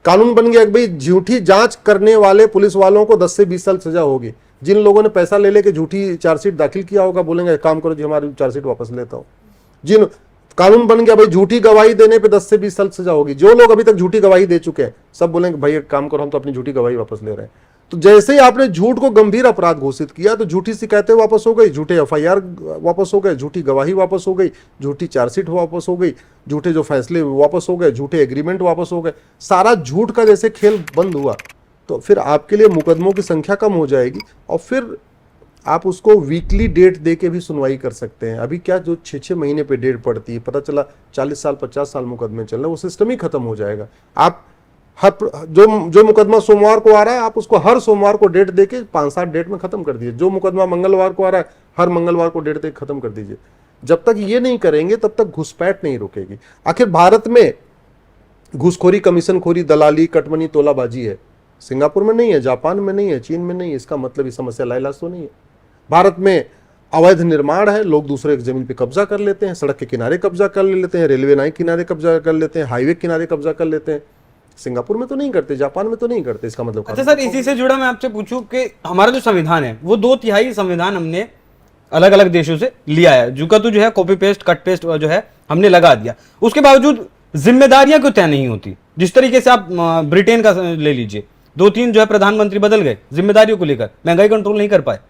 कानून बन गया कि भाई झूठी जांच करने वाले पुलिस वालों को 10 से 20 साल सजा होगी। जिन लोगों ने पैसा ले लेके झूठी चार्जशीट दाखिल किया होगा, बोलेंगे काम करो जी, हमारी चार्जशीट वापस लेता हूं। जिन कानून बन गया भाई झूठी गवाही देने पे 10 से 20 साल सजा होगी, जो लोग अभी तक झूठी गवाही दे चुके हैं सब बोलेंगे भाई एक काम करो, हम तो अपनी झूठी गवाही वापस ले रहे हैं। तो जैसे ही आपने झूठ को गंभीर अपराध घोषित किया तो झूठी शिकायतें वापस हो गई, झूठे एफआईआर वापस हो गए, झूठी गवाही वापस हो गई, झूठी चार्जशीट वापस हो गई, झूठे जो फैसले वापस हो गए, झूठे एग्रीमेंट वापस हो गए। सारा झूठ का जैसे खेल बंद हुआ तो फिर आपके लिए मुकदमों की संख्या कम हो जाएगी और फिर आप उसको वीकली डेट दे के भी सुनवाई कर सकते हैं। अभी क्या जो 6-6 महीने पे डेट पड़ती है, पता चला 40 साल 50 साल मुकदमे चल रहे हैं, वो सिस्टम ही खत्म हो जाएगा। आप हर जो मुकदमा सोमवार को आ रहा है आप उसको हर सोमवार को डेट देके 5-7 डेट में खत्म कर दीजिए। जो मुकदमा मंगलवार को आ रहा है हर मंगलवार को डेट देके खत्म कर दीजिए। जब तक ये नहीं करेंगे तब तक घुसपैठ नहीं रुकेगी। आखिर भारत में घूसखोरी, कमीशनखोरी, दलाली, कटमनी, तोलाबाजी है, सिंगापुर में नहीं है, जापान में नहीं है, चीन में नहीं है। इसका मतलब ये समस्या लाइलाज तो नहीं है। भारत में अवैध निर्माण है, लोग दूसरे की जमीन पे कब्जा कर लेते हैं, सड़क के किनारे कब्जा कर लेते हैं, रेलवे लाइन किनारे कब्जा कर लेते हैं, हाईवे किनारे कब्जा कर लेते हैं। सिंगापुर में तो नहीं करते, जापान में तो नहीं करते। इसका मतलब अच्छा सर, इसी से जुड़ा मैं आपसे पूछूं कि हमारा जो संविधान है वो 2/3 संविधान हमने अलग अलग देशों से लिया है, जो का तो जो है कॉपी पेस्ट कट पेस्ट जो है हमने लगा दिया। उसके बावजूद जिम्मेदारियां क्यों तय नहीं होती? जिस तरीके से आप ब्रिटेन का ले लीजिए, 2-3 जो है प्रधानमंत्री बदल गए, जिम्मेदारियों को लेकर महंगाई कंट्रोल नहीं कर पाए।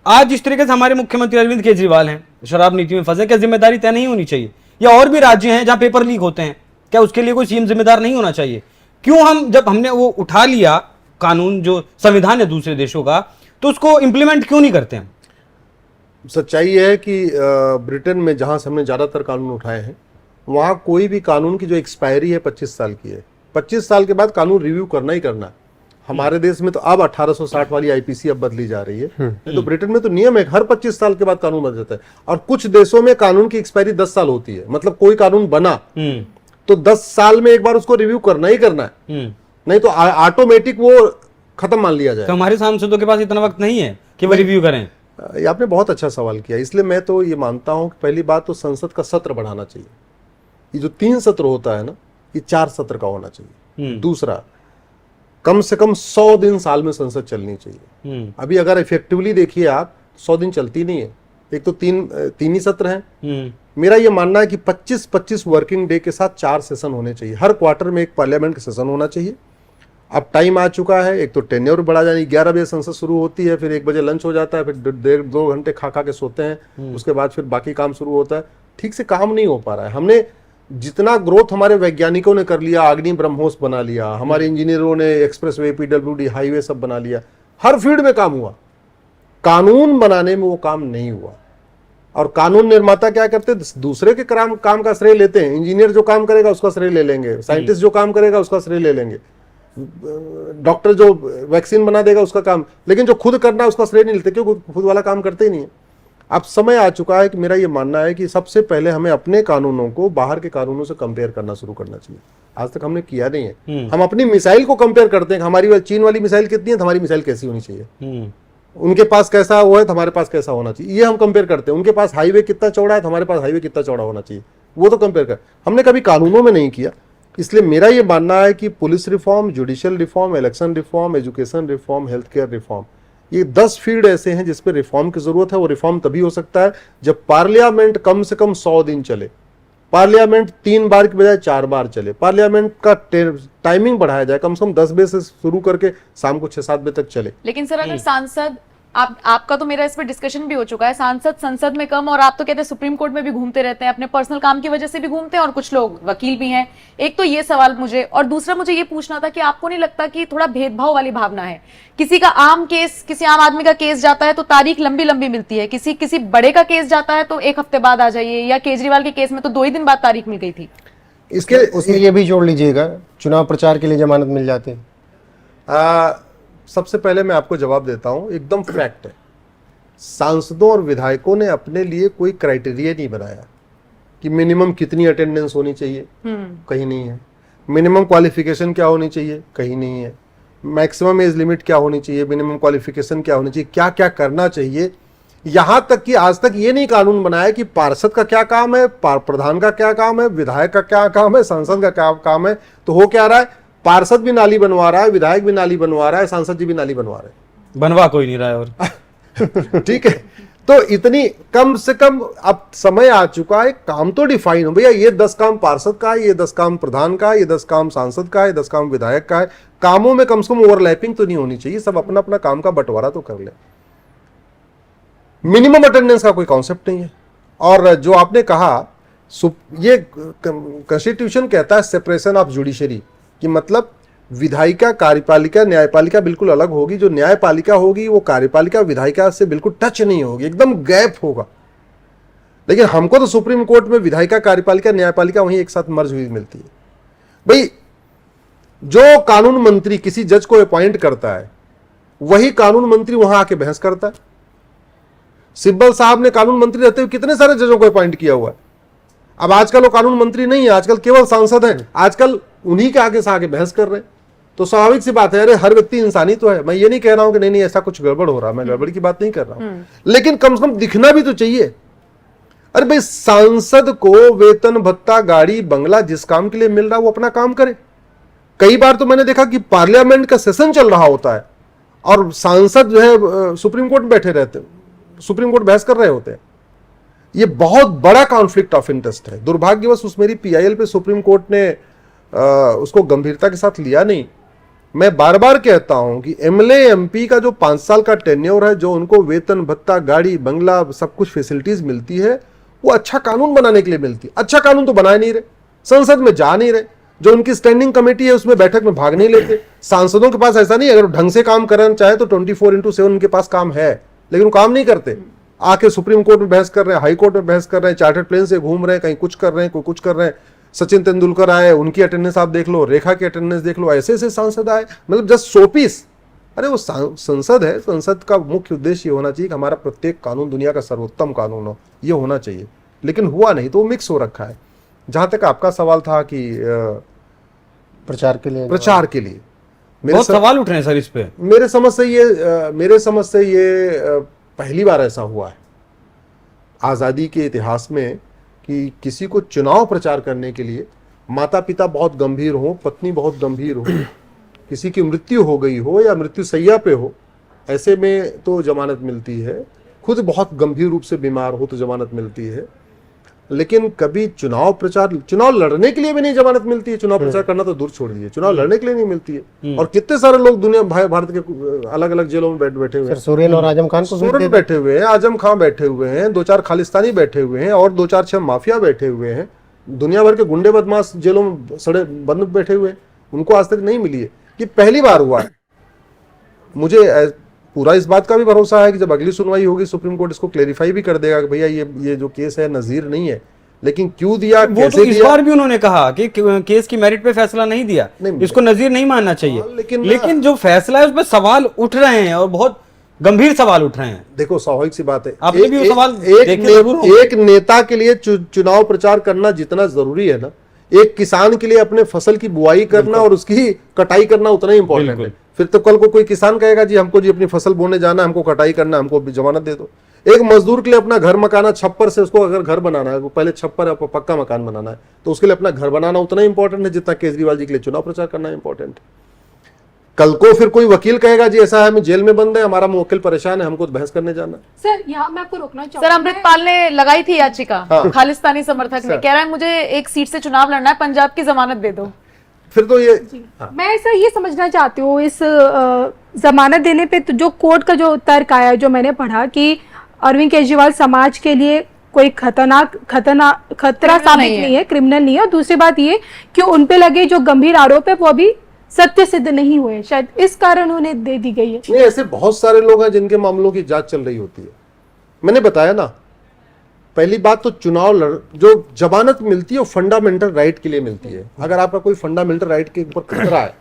आज जिस तरीके से हमारे मुख्यमंत्री अरविंद केजरीवाल हैं, शराब नीति में फंसे, क्या जिम्मेदारी तय नहीं होनी चाहिए? या और भी राज्य हैं जहां पेपर लीक होते हैं, क्या उसके लिए कोई सीएम जिम्मेदार नहीं होना चाहिए? क्यों हम जब हमने वो उठा लिया कानून जो संविधान है दूसरे देशों का, तो उसको इंप्लीमेंट क्यों नहीं करते हैं? सच्चाई यह है कि ब्रिटेन में जहां से हमने ज्यादातर कानून उठाए हैं वहां कोई भी कानून की जो एक्सपायरी है 25 साल की है। 25 साल के बाद कानून रिव्यू करना ही करना है। हमारे देश में तो अब 1860 वाली आईपीसी अब बदली जा रही है, नहीं तो ब्रिटेन में तो नियम है हर 25 साल के बाद कानून बदल जाता है। और कुछ देशों में कानून की एक्सपायरी 10 साल होती है। मतलब कोई कानून बना तो 10 साल में एक बार उसको रिव्यू करना ही करना है, नहीं तो ऑटोमेटिक वो खत्म मान लिया जाए। तो हमारे सांसदों के पास इतना वक्त नहीं है कि वो रिव्यू करें। ये आपने बहुत अच्छा सवाल किया। इसलिए मैं तो ये मानता हूं कि पहली बात तो संसद का सत्र बढ़ाना चाहिए। ये जो 3 सत्र होता है ना, ये 4 सत्र का होना चाहिए। दूसरा, कम से कम 100 दिन साल में संसद चलनी चाहिए। अभी अगर इफेक्टिवली देखिए आप, 100 दिन चलती नहीं है। एक तो तीन ही सत्र हैं। मेरा ये मानना है कि 25-25 वर्किंग डे के साथ 4 सेशन होने चाहिए। हर क्वार्टर में एक पार्लियामेंट का सेशन होना चाहिए। अब टाइम आ चुका है, एक तो टेन्योर बढ़ा जाए, 11 बजे संसद शुरू होती है, फिर 1 बजे लंच हो जाता है, फिर 1.5-2 घंटे खा के सोते हैं, उसके बाद फिर बाकी काम शुरू होता है। ठीक से काम नहीं हो पा रहा है। हमने जितना ग्रोथ हमारे वैज्ञानिकों ने कर लिया, अग्नि ब्रह्मोस बना लिया, हमारे इंजीनियरों ने एक्सप्रेसवे, पीडब्ल्यूडी, हाईवे सब बना लिया, हर फील्ड में काम हुआ, कानून बनाने में वो काम नहीं हुआ। और कानून निर्माता क्या करते हैं, दूसरे के काम का श्रेय लेते हैं। इंजीनियर जो काम करेगा उसका श्रेय ले लेंगे, साइंटिस्ट जो काम करेगा उसका श्रेय ले लेंगे, डॉक्टर जो वैक्सीन बना देगा उसका काम, लेकिन जो खुद करना है उसका श्रेय नहीं लेते, क्योंकि खुद वाला काम करते ही नहीं है। अब समय आ चुका है कि मेरा ये मानना है कि सबसे पहले हमें अपने कानूनों को बाहर के कानूनों से कंपेयर करना शुरू करना चाहिए। आज तक हमने किया नहीं है। हम अपनी मिसाइल को कंपेयर करते हैं, हमारी चीन वाली मिसाइल कितनी है, हमारी मिसाइल कैसी होनी चाहिए। उनके पास कैसा वो है तो हमारे पास कैसा होना चाहिए, ये हम कंपेयर करते हैं। उनके पास हाईवे कितना चौड़ा है तो हमारे पास हाईवे कितना चौड़ा होना चाहिए, वो तो कंपेयर कर, हमने कभी कानूनों में नहीं किया। इसलिए मेरा ये मानना है कि police reform, judicial reform, election reform, education reform, health care reform, ये 10 फील्ड ऐसे हैं जिस पे रिफॉर्म की जरूरत है। वो रिफॉर्म तभी हो सकता है जब पार्लियामेंट कम से कम 100 दिन चले, पार्लियामेंट 3 बार की बजाय 4 बार चले, पार्लियामेंट का टाइमिंग बढ़ाया जाए, कम से कम 10 बजे से शुरू करके शाम को 6-7 बजे तक चले। लेकिन सर अगर सांसद, आपका तो मेरा इस पर डिस्कशन भी हो चुका है, सांसद संसद में कम और आप तो कहते हैं सुप्रीम कोर्ट में भी घूमते रहते हैं, अपने पर्सनल काम की वजह से भी घूमते हैं और कुछ लोग वकील भी हैं। एक तो ये सवाल मुझे, और दूसरा मुझे ये पूछना था कि आपको नहीं लगता कि थोड़ा भेदभाव वाली भावना है? किसी का आम केस, किसी आम आदमी का केस जाता है तो तारीख लंबी लंबी मिलती है, किसी बड़े का केस जाता है तो 1 हफ्ते बाद आ जाइए, या केजरीवाल के केस में तो 2 ही दिन बाद तारीख मिल गई थी। इसके उसमें ये भी जोड़ लीजिएगा, चुनाव प्रचार के लिए जमानत मिल जाती है। सबसे पहले मैं आपको जवाब देता हूं, एकदम फैक्ट है, सांसदों और विधायकों ने अपने लिए कोई क्राइटेरिया नहीं बनाया कि मिनिमम कितनी अटेंडेंस होनी चाहिए, कहीं नहीं है। मिनिमम क्वालिफिकेशन क्या होनी चाहिए, कहीं नहीं है। मैक्सिमम एज लिमिट क्या होनी चाहिए, मिनिमम क्वालिफिकेशन क्या होनी चाहिए, क्या क्या करना चाहिए। यहां तक कि आज तक ये नहीं कानून बनाया कि पार्षद का क्या काम है, प्रधान का क्या काम है, विधायक का क्या काम है, सांसद का क्या काम है। तो हो क्या रहा है, पार्षद भी नाली बनवा रहा है, विधायक भी नाली बनवा रहा है, सांसद जी भी नाली बनवा रहे हैं, बनवा कोई नहीं रहा है। और ठीक है, तो इतनी कम से कम अब समय आ चुका है, काम तो डिफाइन हो भैया, ये 10 काम पार्षद का है, ये 10 काम प्रधान का है, ये 10 काम सांसद का है, 10 काम विधायक का है। कामों में कम से कम ओवरलैपिंग तो नहीं होनी चाहिए, सब अपना अपना काम का बंटवारा तो कर ले। मिनिमम अटेंडेंस का कोई कॉन्सेप्ट नहीं है। और जो आपने कहा, ये कॉन्स्टिट्यूशन कहता है सेपरेशन ऑफ जुडिशरी, कि मतलब विधायिका, कार्यपालिका, न्यायपालिका बिल्कुल अलग होगी। जो न्यायपालिका होगी वो कार्यपालिका, विधायिका से बिल्कुल टच नहीं होगी, एकदम गैप होगा। लेकिन हमको तो सुप्रीम कोर्ट में विधायिका, कार्यपालिका, न्यायपालिका वहीं एक साथ मर्ज हुई मिलती है। भाई, जो कानून मंत्री किसी जज को अपॉइंट करता है, वही कानून मंत्री वहां आके बहस करता है। सिब्बल साहब ने कानून मंत्री रहते हुए कितने सारे जजों को अपॉइंट किया हुआ है। अब आजकल वो कानून मंत्री नहीं है, आजकल केवल सांसद हैं, आजकल उन्हीं के आगे से आगे बहस कर रहे हैं। तो स्वाभाविक सी बात है, अरे हर व्यक्ति इंसानी तो है। मैं ये नहीं कह रहा हूं कि नहीं ऐसा कुछ गड़बड़ हो रहा, मैं गड़बड़ की बात नहीं कर रहा हूं, लेकिन कम से कम दिखना भी तो चाहिए। अरे भाई, सांसद को वेतन, भत्ता, गाड़ी, बंगला जिस काम के लिए मिल रहा है वो अपना काम करे। कई बार तो मैंने देखा कि पार्लियामेंट का सेशन चल रहा होता है और सांसद जो है सुप्रीम कोर्ट में बैठे रहते हैं, सुप्रीम कोर्ट बहस कर रहे होते हैं। ये बहुत बड़ा कॉन्फ्लिक्ट ऑफ इंटरेस्ट है। दुर्भाग्यवश उस मेरी PIL पे सुप्रीम कोर्ट ने उसको गंभीरता के साथ लिया नहीं। मैं बार बार कहता हूं कि MLA MP का जो 5 साल का टेन्योर है, जो उनको वेतन, भत्ता, गाड़ी, बंगला, सब कुछ फैसिलिटीज मिलती है, वो अच्छा कानून बनाने के लिए मिलती है। अच्छा कानून तो बना नहीं रहे, संसद में जा नहीं रहे, जो उनकी स्टैंडिंग कमेटी है उसमें बैठक में भाग नहीं लेते। सांसदों के पास ऐसा नहीं, अगर ढंग से काम करना चाहे तो 24/7 उनके पास काम है, लेकिन वो काम नहीं करते। आके सुप्रीम कोर्ट में बहस कर रहे हैं, हाई कोर्ट में बहस कर रहे हैं, चार्टर्ड प्लेन से घूम रहे हैं, कहीं कुछ कर रहे हैं, कोई कुछ कर रहे हैं। सचिन तेंदुलकर आए, उनकी अटेंडेंस आप देख लो, रेखा की अटेंडेंस देख लो, ऐसे ऐसे सांसद आए, मतलब जस्ट शोपीस। अरे वो संसद है, संसद का मुख्य उद्देश्य ये होना चाहिए कि हमारा प्रत्येक कानून दुनिया का सर्वोत्तम कानून हो, ये होना चाहिए। लेकिन हुआ नहीं, तो वो मिक्स हो रखा है। जहां तक आपका सवाल था कि प्रचार के लिए बहुत सवाल उठ रहे हैं सर इस पे। मेरे समझ से ये पहली बार ऐसा हुआ है आजादी के इतिहास में कि किसी को चुनाव प्रचार करने के लिए माता पिता बहुत गंभीर हो, पत्नी बहुत गंभीर हो, किसी की मृत्यु हो गई हो या मृत्यु सैया पे हो, ऐसे में तो जमानत मिलती है। खुद बहुत गंभीर रूप से बीमार हो तो जमानत मिलती है। लेकिन कभी चुनाव लड़ने के लिए भी नहीं जमानत मिलती है। चुनाव प्रचार करना तो दूर छोड़ दीजिए, चुनाव लड़ने के लिए नहीं मिलती है। और कितने सारे लोग दुनिया भारत के अलग अलग जेलों में बैठे हुए हैं। सोरेन और आजम खान सोरेन बैठे हुए हैं, आजम खान बैठे हुए हैं, 2-4 खालिस्तानी बैठे हुए हैं और 2-4-6 माफिया बैठे हुए हैं। दुनिया भर के गुंडे बदमाश जेलों में सड़े बंद बैठे हुए हैं, उनको आज तक नहीं मिली है। ये पहली बार हुआ है। मुझे पूरा इस बात का भी भरोसा है कि जब अगली सुनवाई होगी सुप्रीम कोर्ट इसको क्लेरिफाई भी कर देगा कि भैया ये जो केस है नजीर नहीं है, लेकिन क्यों दिया, वो कैसे तो इस दिया। बार भी उन्होंने कहा कि केस की मेरिट पे फैसला नहीं दिया, इसको नजीर नहीं मानना चाहिए। लेकिन जो फैसला है उस पर सवाल उठ रहे हैं और बहुत गंभीर सवाल उठ रहे हैं। देखो, स्वाभाविक सी बात है, आपने भी वो सवाल एक नेता के लिए चुनाव प्रचार करना जितना जरूरी है ना, एक किसान के लिए अपने फसल की बुआई करना और उसकी कटाई करना उतना ही इंपॉर्टेंट है। फिर तो कल को कोई किसान कहेगा जी हमको जी अपनी फसल बोने जाना, हमको कटाई करना, हमको जमानत दे दो। एक मजदूर के लिए अपना घर मकाना, छप्पर से उसको अगर घर बनाना है, वो पहले छप्पर है, पक्का मकान बनाना है, तो उसके लिए अपना घर बनाना उतना इंपॉर्टेंट है जितना केजरीवाल जी के लिए चुनाव प्रचार करना इंपॉर्टेंट है। कल को फिर कोई वकील कहेगा जी ऐसा है, हम जेल में बंद है, हमारा मुवक्किल परेशान है, हमको तो बहस करने जाना। सर यहाँ मैं आपको रोकना सर चाहूंगा। अमृतपाल ने लगाई थी याचिका, हाँ। खालिस्तानी समर्थक ने, कह रहा है मुझे एक सीट से चुनाव लड़ना है, पंजाब की जमानत दे दो। फिर तो ये मैं सर ये समझना चाहती हूँ इस जमानत देने पे तो जो कोर्ट का जो तर्क आया, जो मैंने पढ़ा कि अरविंद केजरीवाल समाज के लिए कोई खतरा साबित नहीं है, क्रिमिनल नहीं है। और दूसरी बात ये कि उन पे लगे जो गंभीर आरोप है वो अभी सत्य सिद्ध नहीं हुए, शायद इस कारण उन्हें दे दी गई है। नहीं, ऐसे बहुत सारे लोग हैं जिनके मामलों की जांच चल रही होती है। मैंने बताया ना, पहली बात तो जो जमानत मिलती है वो फंडामेंटल राइट के लिए मिलती है। अगर आपका कोई फंडामेंटल राइट के ऊपर खतरा है,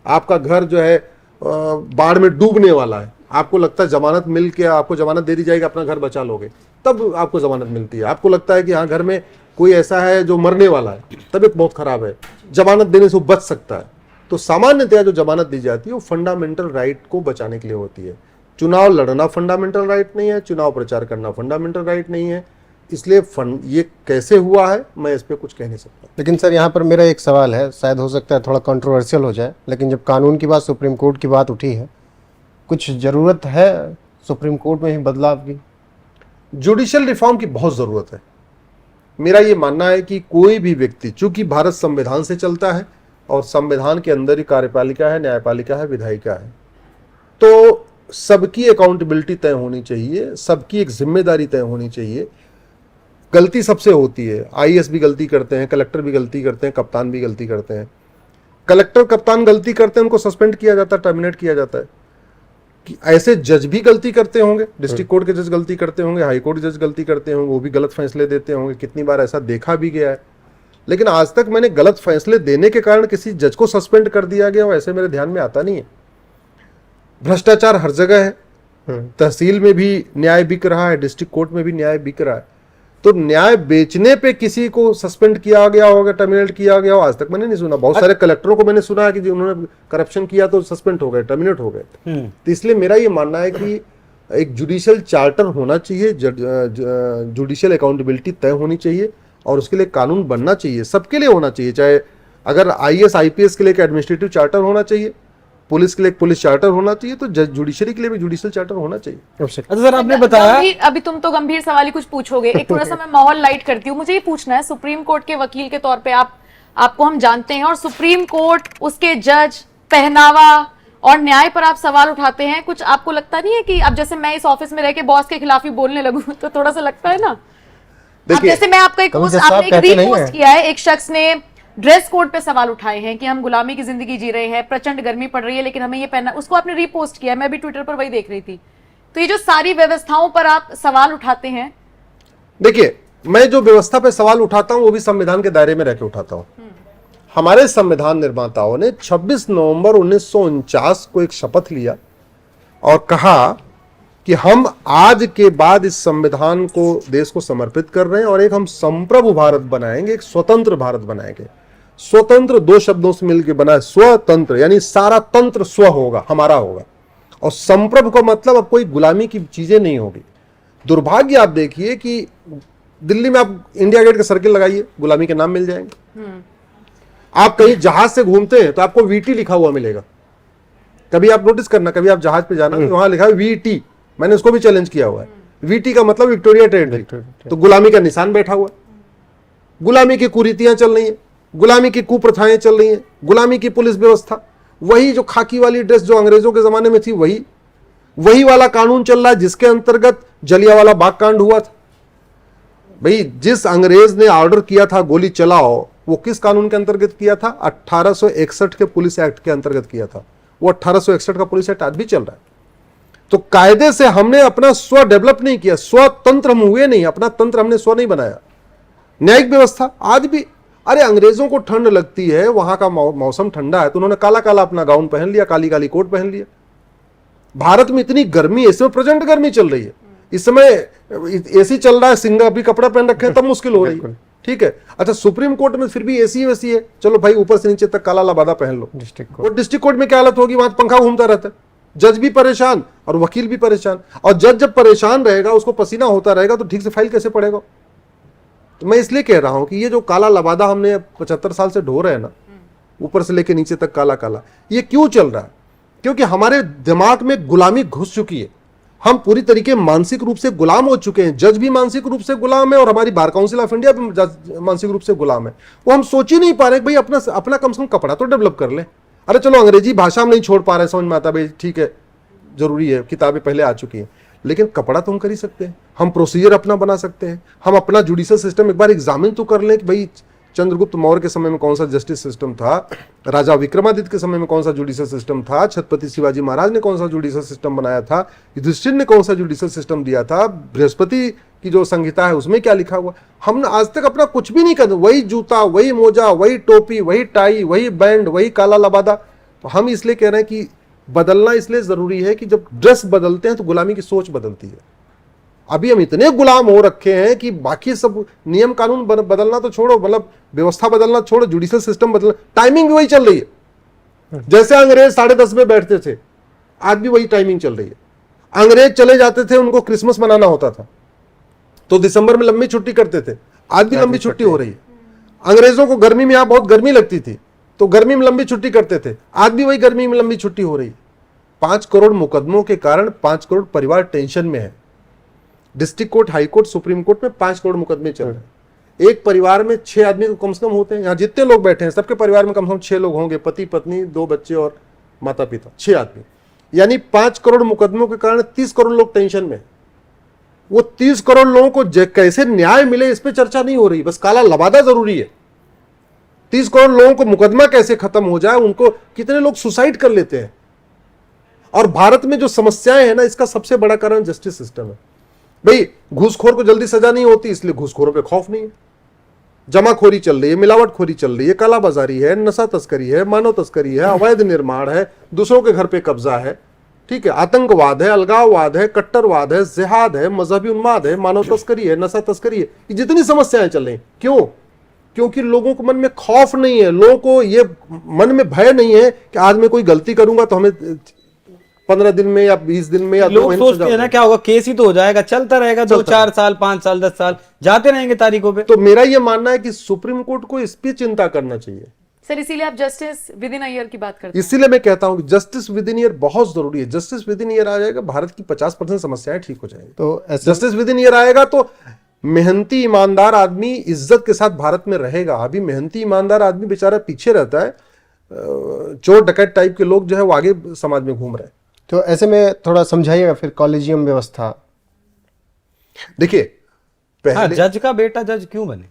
आपका घर जो है बाढ़ में डूबने वाला है, आपको लगता है जमानत मिल के आपको जमानत दे दी जाएगी, अपना घर बचा लोगे, तब आपको जमानत मिलती है। आपको लगता है कि हाँ घर में कोई ऐसा है जो मरने वाला है, तबीयत बहुत खराब है, जमानत देने से वो बच सकता है, तो सामान्यतया जो जमानत दी जाती है वो फंडामेंटल राइट को बचाने के लिए होती है। चुनाव लड़ना फंडामेंटल राइट नहीं है, चुनाव प्रचार करना फंडामेंटल राइट नहीं है। इसलिए ये कैसे हुआ है मैं इस पर कुछ कह नहीं सकता। लेकिन सर यहाँ पर मेरा एक सवाल है, शायद हो सकता है थोड़ा कंट्रोवर्शियल हो जाए, लेकिन जब कानून की बात, सुप्रीम कोर्ट की बात उठी है, कुछ ज़रूरत है सुप्रीम कोर्ट में ही बदलाव की? जुडिशियल रिफॉर्म की बहुत ज़रूरत है। मेरा ये मानना है कि कोई भी व्यक्ति, चूंकि भारत संविधान से चलता है और संविधान के अंदर ही कार्यपालिका है, न्यायपालिका है, विधायिका है, तो सबकी अकाउंटेबिलिटी तय होनी चाहिए, सबकी एक जिम्मेदारी तय होनी चाहिए। गलती सबसे होती है, आईएएस भी गलती करते हैं, कलेक्टर भी गलती करते हैं, कप्तान भी गलती करते हैं। कलेक्टर कप्तान गलती करते हैं, उनको सस्पेंड किया जाता है, टर्मिनेट किया जाता है। कि ऐसे जज भी गलती करते होंगे, डिस्ट्रिक्ट कोर्ट के जज गलती करते होंगे, हाई कोर्ट के जज गलती करते होंगे, वो भी गलत फैसले देते होंगे, कितनी बार ऐसा देखा भी गया है। लेकिन आज तक मैंने गलत फैसले देने के कारण किसी जज को सस्पेंड कर दिया गया हो ऐसे मेरे ध्यान में आता नहीं है। भ्रष्टाचार हर जगह है, तहसील में भी न्याय बिक रहा है, डिस्ट्रिक्ट कोर्ट में भी न्याय बिक रहा है। तो न्याय बेचने पे किसी को सस्पेंड किया गया होगा, टर्मिनेट किया गया हो, आज तक मैंने नहीं सुना। बहुत सारे कलेक्टरों को मैंने सुना है कि उन्होंने करप्शन किया तो सस्पेंड हो गए, टर्मिनेट हो गए। तो इसलिए मेरा ये मानना है कि एक जुडिशियल चार्टर होना चाहिए, जुडिशियल अकाउंटेबिलिटी तय होनी चाहिए और उसके लिए कानून बनना चाहिए, सबके लिए होना चाहिए। चाहे अगर आईएएस आईपीएस के लिए एक एडमिनिस्ट्रेटिव चार्टर होना चाहिए, पुलिस के लिए एक पुलिस चार्टर होना चाहिए, तो जुडिशरी के लिए भी जुडिशियल चार्टर होना चाहिए। अच्छा सर, आपने बताया अभी तुम तो गंभीर सवाल ही कुछ पूछोगे, एक थोड़ा सा मैं माहौल लाइट करती हूँ। मुझे ये पूछना है, सुप्रीम कोर्ट के वकील के तौर पे आपको हम जानते हैं, और सुप्रीम कोर्ट, उसके जज, पहनावा और न्याय पर आप सवाल उठाते हैं। कुछ आपको लगता नहीं है कि अब जैसे मैं इस ऑफिस में रह के बॉस के खिलाफ ही बोलने लगूं, तो थोड़ा सा लगता है ना? अब जैसे मैं आपको एक पोस्ट, आपने एक रीपोस्ट किया है, एक शख्स ने ड्रेस कोड पे सवाल उठाए हैं कि हम गुलामी की जिंदगी जी रहे हैं, प्रचंड गर्मी पड़ रही है लेकिन हमें ये पहनना, उसको आपने रीपोस्ट किया है, मैं भी ट्विटर पर वही देख रही थी। तो ये जो सारी व्यवस्थाओं पर आप सवाल उठाते हैं, देखिए मैं जो व्यवस्था पे सवाल उठाता हूं वो भी संविधान के दायरे में रहकर उठाता हूं। हमारे संविधान निर्माताओं ने 26 नवंबर 1949 को एक शपथ लिया और कहा कि हम आज के बाद इस संविधान को, देश को समर्पित कर रहे हैं और एक हम संप्रभु भारत बनाएंगे, एक स्वतंत्र भारत बनाएंगे। स्वतंत्र दो शब्दों से मिलकर बना है, स्वतंत्र यानी सारा तंत्र स्व होगा, हमारा होगा, और संप्रभु का मतलब अब कोई गुलामी की चीजें नहीं होगी। दुर्भाग्य आप देखिए कि दिल्ली में आप इंडिया गेट का सर्किल लगाइए, गुलामी के नाम मिल जाएंगे। आप कहीं जहाज से घूमते हैं तो आपको वीटी लिखा हुआ मिलेगा, कभी आप नोटिस करना, कभी आप जहाज पे जाना तो वहां लिखा है वीटी, मैंने उसको भी चैलेंज किया हुआ है। वीटी का मतलब विक्टोरिया टेरिटरी, तो गुलामी का निशान बैठा हुआ, गुलामी की कुरीतियां चल रही हैं, गुलामी की कुप्रथाएं चल रही हैं, गुलामी की पुलिस व्यवस्था, वही जो खाकी वाली ड्रेस जो अंग्रेजों के जमाने में थी, वही वाला कानून चल रहा है जिसके अंतर्गत जलियांवाला बाग कांड हुआ था। भाई जिस अंग्रेज ने ऑर्डर किया था गोली चलाओ, वो किस कानून के अंतर्गत किया था? 1861 के पुलिस एक्ट के अंतर्गत किया था। वो 1861 का पुलिस एक्ट आज भी चल रहा है। तो कायदे से हमने अपना स्व डेवलप नहीं किया, स्वतंत्र हम हुए नहीं, अपना तंत्र हमने स्व नहीं बनाया। न्यायिक व्यवस्था आज भी, अरे अंग्रेजों को ठंड लगती है, वहां का मौसम ठंडा है तो उन्होंने काला काला अपना गाउन पहन लिया, काली काली कोट पहन लिया। भारत में इतनी गर्मी, इस समय प्रचंड गर्मी चल रही है, इस समय एसी चल रहा है, सिंगा भी कपड़ा पहन रखे हैं तब मुश्किल हो रही है। ठीक है। अच्छा, सुप्रीम कोर्ट में फिर भी एसी वैसी है, चलो भाई ऊपर से नीचे तक काला लबादा पहन लो। डिस्ट्रिक्ट और डिस्ट्रिक्ट कोर्ट में क्या हालत होगी, वहां पंखा घूमता रहता है, जज भी परेशान और वकील भी परेशान। और जज जब परेशान रहेगा, उसको पसीना होता रहेगा, तो ठीक से फाइल कैसे पड़ेगा। तो मैं इसलिए कह रहा हूं कि ये जो काला लबादा हमने 75 साल से ढो रहे हैं ना, ऊपर से लेके नीचे तक काला काला, ये क्यों चल रहा है? क्योंकि हमारे दिमाग में गुलामी घुस चुकी है। हम पूरी तरीके मानसिक रूप से गुलाम हो चुके हैं। जज भी मानसिक रूप से गुलाम है और हमारी बार काउंसिल ऑफ इंडिया भी मानसिक रूप से गुलाम है। वो हम सोच ही नहीं पा रहे भाई अपना अपना कम से कम कपड़ा तो डेवलप कर ले। अरे चलो अंग्रेजी भाषा हम नहीं छोड़ पा रहे, समझ में आता भाई, ठीक है, जरूरी है, किताबें पहले आ चुकी हैं, लेकिन कपड़ा तो हम कर ही सकते हैं। हम प्रोसीजर अपना बना सकते हैं। हम अपना जुडिशियल सिस्टम एक बार एग्जामिन तो कर लें कि भाई चंद्रगुप्त मौर्य के समय में कौन सा जस्टिस सिस्टम था, राजा विक्रमादित्य के समय में कौन सा जुडिशियल सिस्टम था, छत्रपति शिवाजी महाराज ने कौन सा जुडिशियल सिस्टम बनाया था, युधिष्ठिर ने कौन सा जुडिशियल सिस्टम दिया था, बृहस्पति की जो संहिता है उसमें क्या लिखा हुआ। हमने आज तक अपना कुछ भी नहीं कर, वही जूता, वही मोजा, वही टोपी, वही टाई, वही बैंड, वही काला लबादा। तो हम इसलिए कह रहे हैं कि बदलना इसलिए जरूरी है कि जब ड्रेस बदलते हैं तो गुलामी की सोच बदलती है। अभी हम इतने गुलाम हो रखे हैं कि बाकी सब नियम कानून बदलना तो छोड़ो, मतलब व्यवस्था बदलना छोड़ो, जुडिशियल सिस्टम बदलना, टाइमिंग भी वही चल रही है। जैसे अंग्रेज 10:30 में बैठते थे, आज भी वही टाइमिंग चल रही है। अंग्रेज चले जाते थे, उनको क्रिसमस मनाना होता था तो दिसंबर में लंबी छुट्टी करते थे, आज भी लंबी छुट्टी हो रही है। अंग्रेजों को गर्मी में यहां बहुत गर्मी लगती थी तो गर्मी में लंबी छुट्टी करते थे, आज भी वही गर्मी में लंबी छुट्टी हो रही है। 5 करोड़ मुकदमों के कारण 5 करोड़ परिवार टेंशन में है। District court, high court, supreme court में 5 करोड़ मुकदमे चल रहे हैं। एक परिवार में 6 आदमी तो कम से कम होते हैं। यहाँ जितने लोग बैठे हैं सबके परिवार में कम से कम 6 लोग होंगे, पति पत्नी, 2 बच्चे और माता पिता, 6 आदमी। यानी 5 करोड़ मुकदमों के कारण 30 करोड़ लोग टेंशन में। वो 30 करोड़ लोगों को कैसे न्याय मिले इस पे चर्चा नहीं हो रही, बस काला लबादा जरूरी है। 30 करोड़ लोगों को मुकदमा कैसे खत्म हो जाए, उनको कितने लोग सुसाइड कर लेते हैं। और भारत में जो समस्याएं हैं ना, इसका सबसे बड़ा कारण जस्टिस सिस्टम है। भाई घूसखोर को जल्दी सजा नहीं होती, इसलिए घूसखोरों पे खौफ नहीं है। जमाखोरी चल रही है, मिलावटखोरी चल रही है, कालाबाजारी है, नशा तस्करी है, मानव तस्करी है, अवैध निर्माण है, दूसरों के घर पे कब्जा है, ठीक है, आतंकवाद है, अलगाववाद है, कट्टरवाद है, जिहाद है, मजहबी उन्माद है, मानव तस्करी है, नशा तस्करी है। ये जितनी समस्याएं चल रही, क्यों? क्योंकि लोगों को मन में खौफ नहीं है, लोगों को ये मन में भय नहीं है कि आज मैं कोई गलती करूंगा तो हमें 15 दिन में या 20 दिन में या 2 लोग महीने सोचते हैं ना क्या होगा, केस ही तो हो जाएगा, चलता रहेगा 2-4 साल, 5 साल, 10 साल जाते रहेंगे तारीखों पे। तो मेरा ये मानना है कि सुप्रीम कोर्ट को इस पे चिंता करना चाहिए। सर इसीलिए आप justice with in a year की बात करते हैं। इसीलिए मैं कहता हूं कि जस्टिस विद इन ईयर बहुत जरूरी है। जस्टिस विद इन ईयर आ जाएगा, भारत की 50% समस्याएं ठीक हो जाएंगी। तो ऐसे जस्टिस विद इन ईयर आएगा तो मेहनती ईमानदार आदमी इज्जत के साथ भारत में रहेगा। अभी मेहनती ईमानदार आदमी बेचारा पीछे रहता है, चोर डकैत टाइप के लोग जो है वो आगे समाज में घूम रहे हैं। तो ऐसे में थोड़ा समझाइएगा फिर कॉलेजियम व्यवस्था। देखिए हाँ, पहले जज का बेटा जज क्यों बने?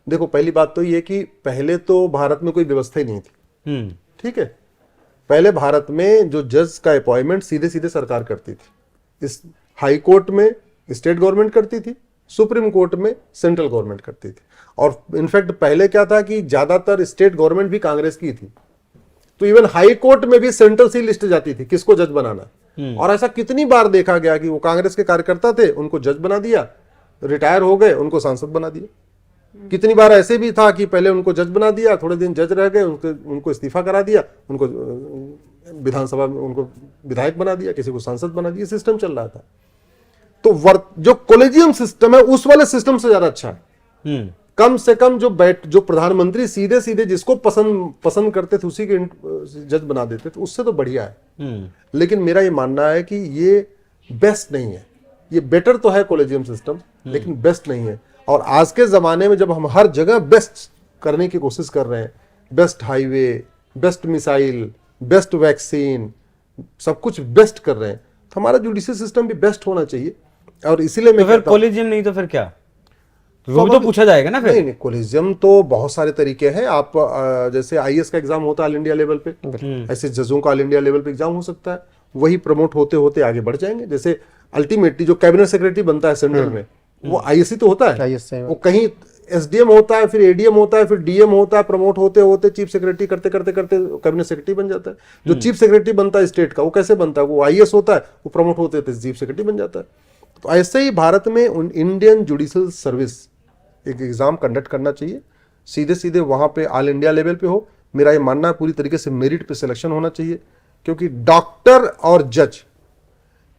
देखो पहली बात तो ये कि पहले तो भारत में कोई व्यवस्था ही नहीं थी, ठीक है। पहले भारत में जो जज का अपॉइंटमेंट सीधे सीधे सरकार करती थी। इस हाई कोर्ट में स्टेट गवर्नमेंट करती थी, सुप्रीम कोर्ट में सेंट्रल गवर्नमेंट करती थी। और इनफैक्ट पहले क्या था कि ज्यादातर स्टेट गवर्नमेंट भी कांग्रेस की थी, तो इवन हाई कोर्ट में भी सेंट्रल से लिस्ट जाती थी किसको जज बनाना। और ऐसा कितनी बार देखा गया कि वो कांग्रेस के कार्यकर्ता थे, उनको जज बना दिया, रिटायर हो गए, उनको सांसद बना दिया। कितनी बार ऐसे भी था कि पहले उनको जज बना दिया, थोड़े दिन जज रह गए, उनको इस्तीफा करा दिया, उनको विधानसभा में उनको विधायक बना दिया, किसी को सांसद बना दिया, सिस्टम चल रहा था। तो जो कॉलेजियम सिस्टम है उस वाले सिस्टम से ज्यादा अच्छा है। कम से कम जो प्रधानमंत्री सीधे सीधे जिसको पसंद करते थे उसी के जज बना देते थे, उससे तो बढ़िया है। लेकिन मेरा ये मानना है कि ये बेस्ट नहीं है। ये बेटर तो है कॉलेजियम सिस्टम, लेकिन बेस्ट नहीं है। और आज के जमाने में जब हम हर जगह बेस्ट करने की कोशिश कर रहे हैं, best highway, best missile, best vaccine, सब कुछ बेस्ट कर रहे हैं, तो हमारा जुडिशियल सिस्टम भी बेस्ट होना चाहिए। और इसीलिए मैं फिर कॉलेजियम नहीं तो फिर क्या? वो भी तो पूछा जाएगा ना फिर। नहीं, कॉलेजियम तो बहुत सारे तरीके हैं। आप जैसे आईएएस का एग्जाम होता है ऑल इंडिया लेवल पे, ऐसे जजों का ऑल इंडिया लेवल पे एग्जाम हो सकता है। वही प्रमोट होते होते आगे बढ़ जाएंगे। जैसे अल्टीमेटली जो कैबिनेट सेक्रेटरी बनता है सेंट्रल में, वो आईएएस ही तो होता है। वो कहीं एसडीएम होता है, फिर एडीएम होता है, फिर डीएम होता है, प्रमोट होते होते चीफ सेक्रेटरी करते करते करते कैबिनेट सेक्रेटरी बन जाता है। जो चीफ सेक्रेटरी बनता है स्टेट का, वो कैसे बनता है? वो आईएएस होता है, वो प्रमोट होते होते चीफ सेक्रेटरी बन जाता है। तो ऐसे ही भारत में इंडियन जुडिशियल सर्विस एक एग्ज़ाम कंडक्ट करना चाहिए, सीधे सीधे वहाँ पे ऑल इंडिया लेवल पे हो। मेरा ये मानना है पूरी तरीके से मेरिट पे सिलेक्शन होना चाहिए, क्योंकि डॉक्टर और जज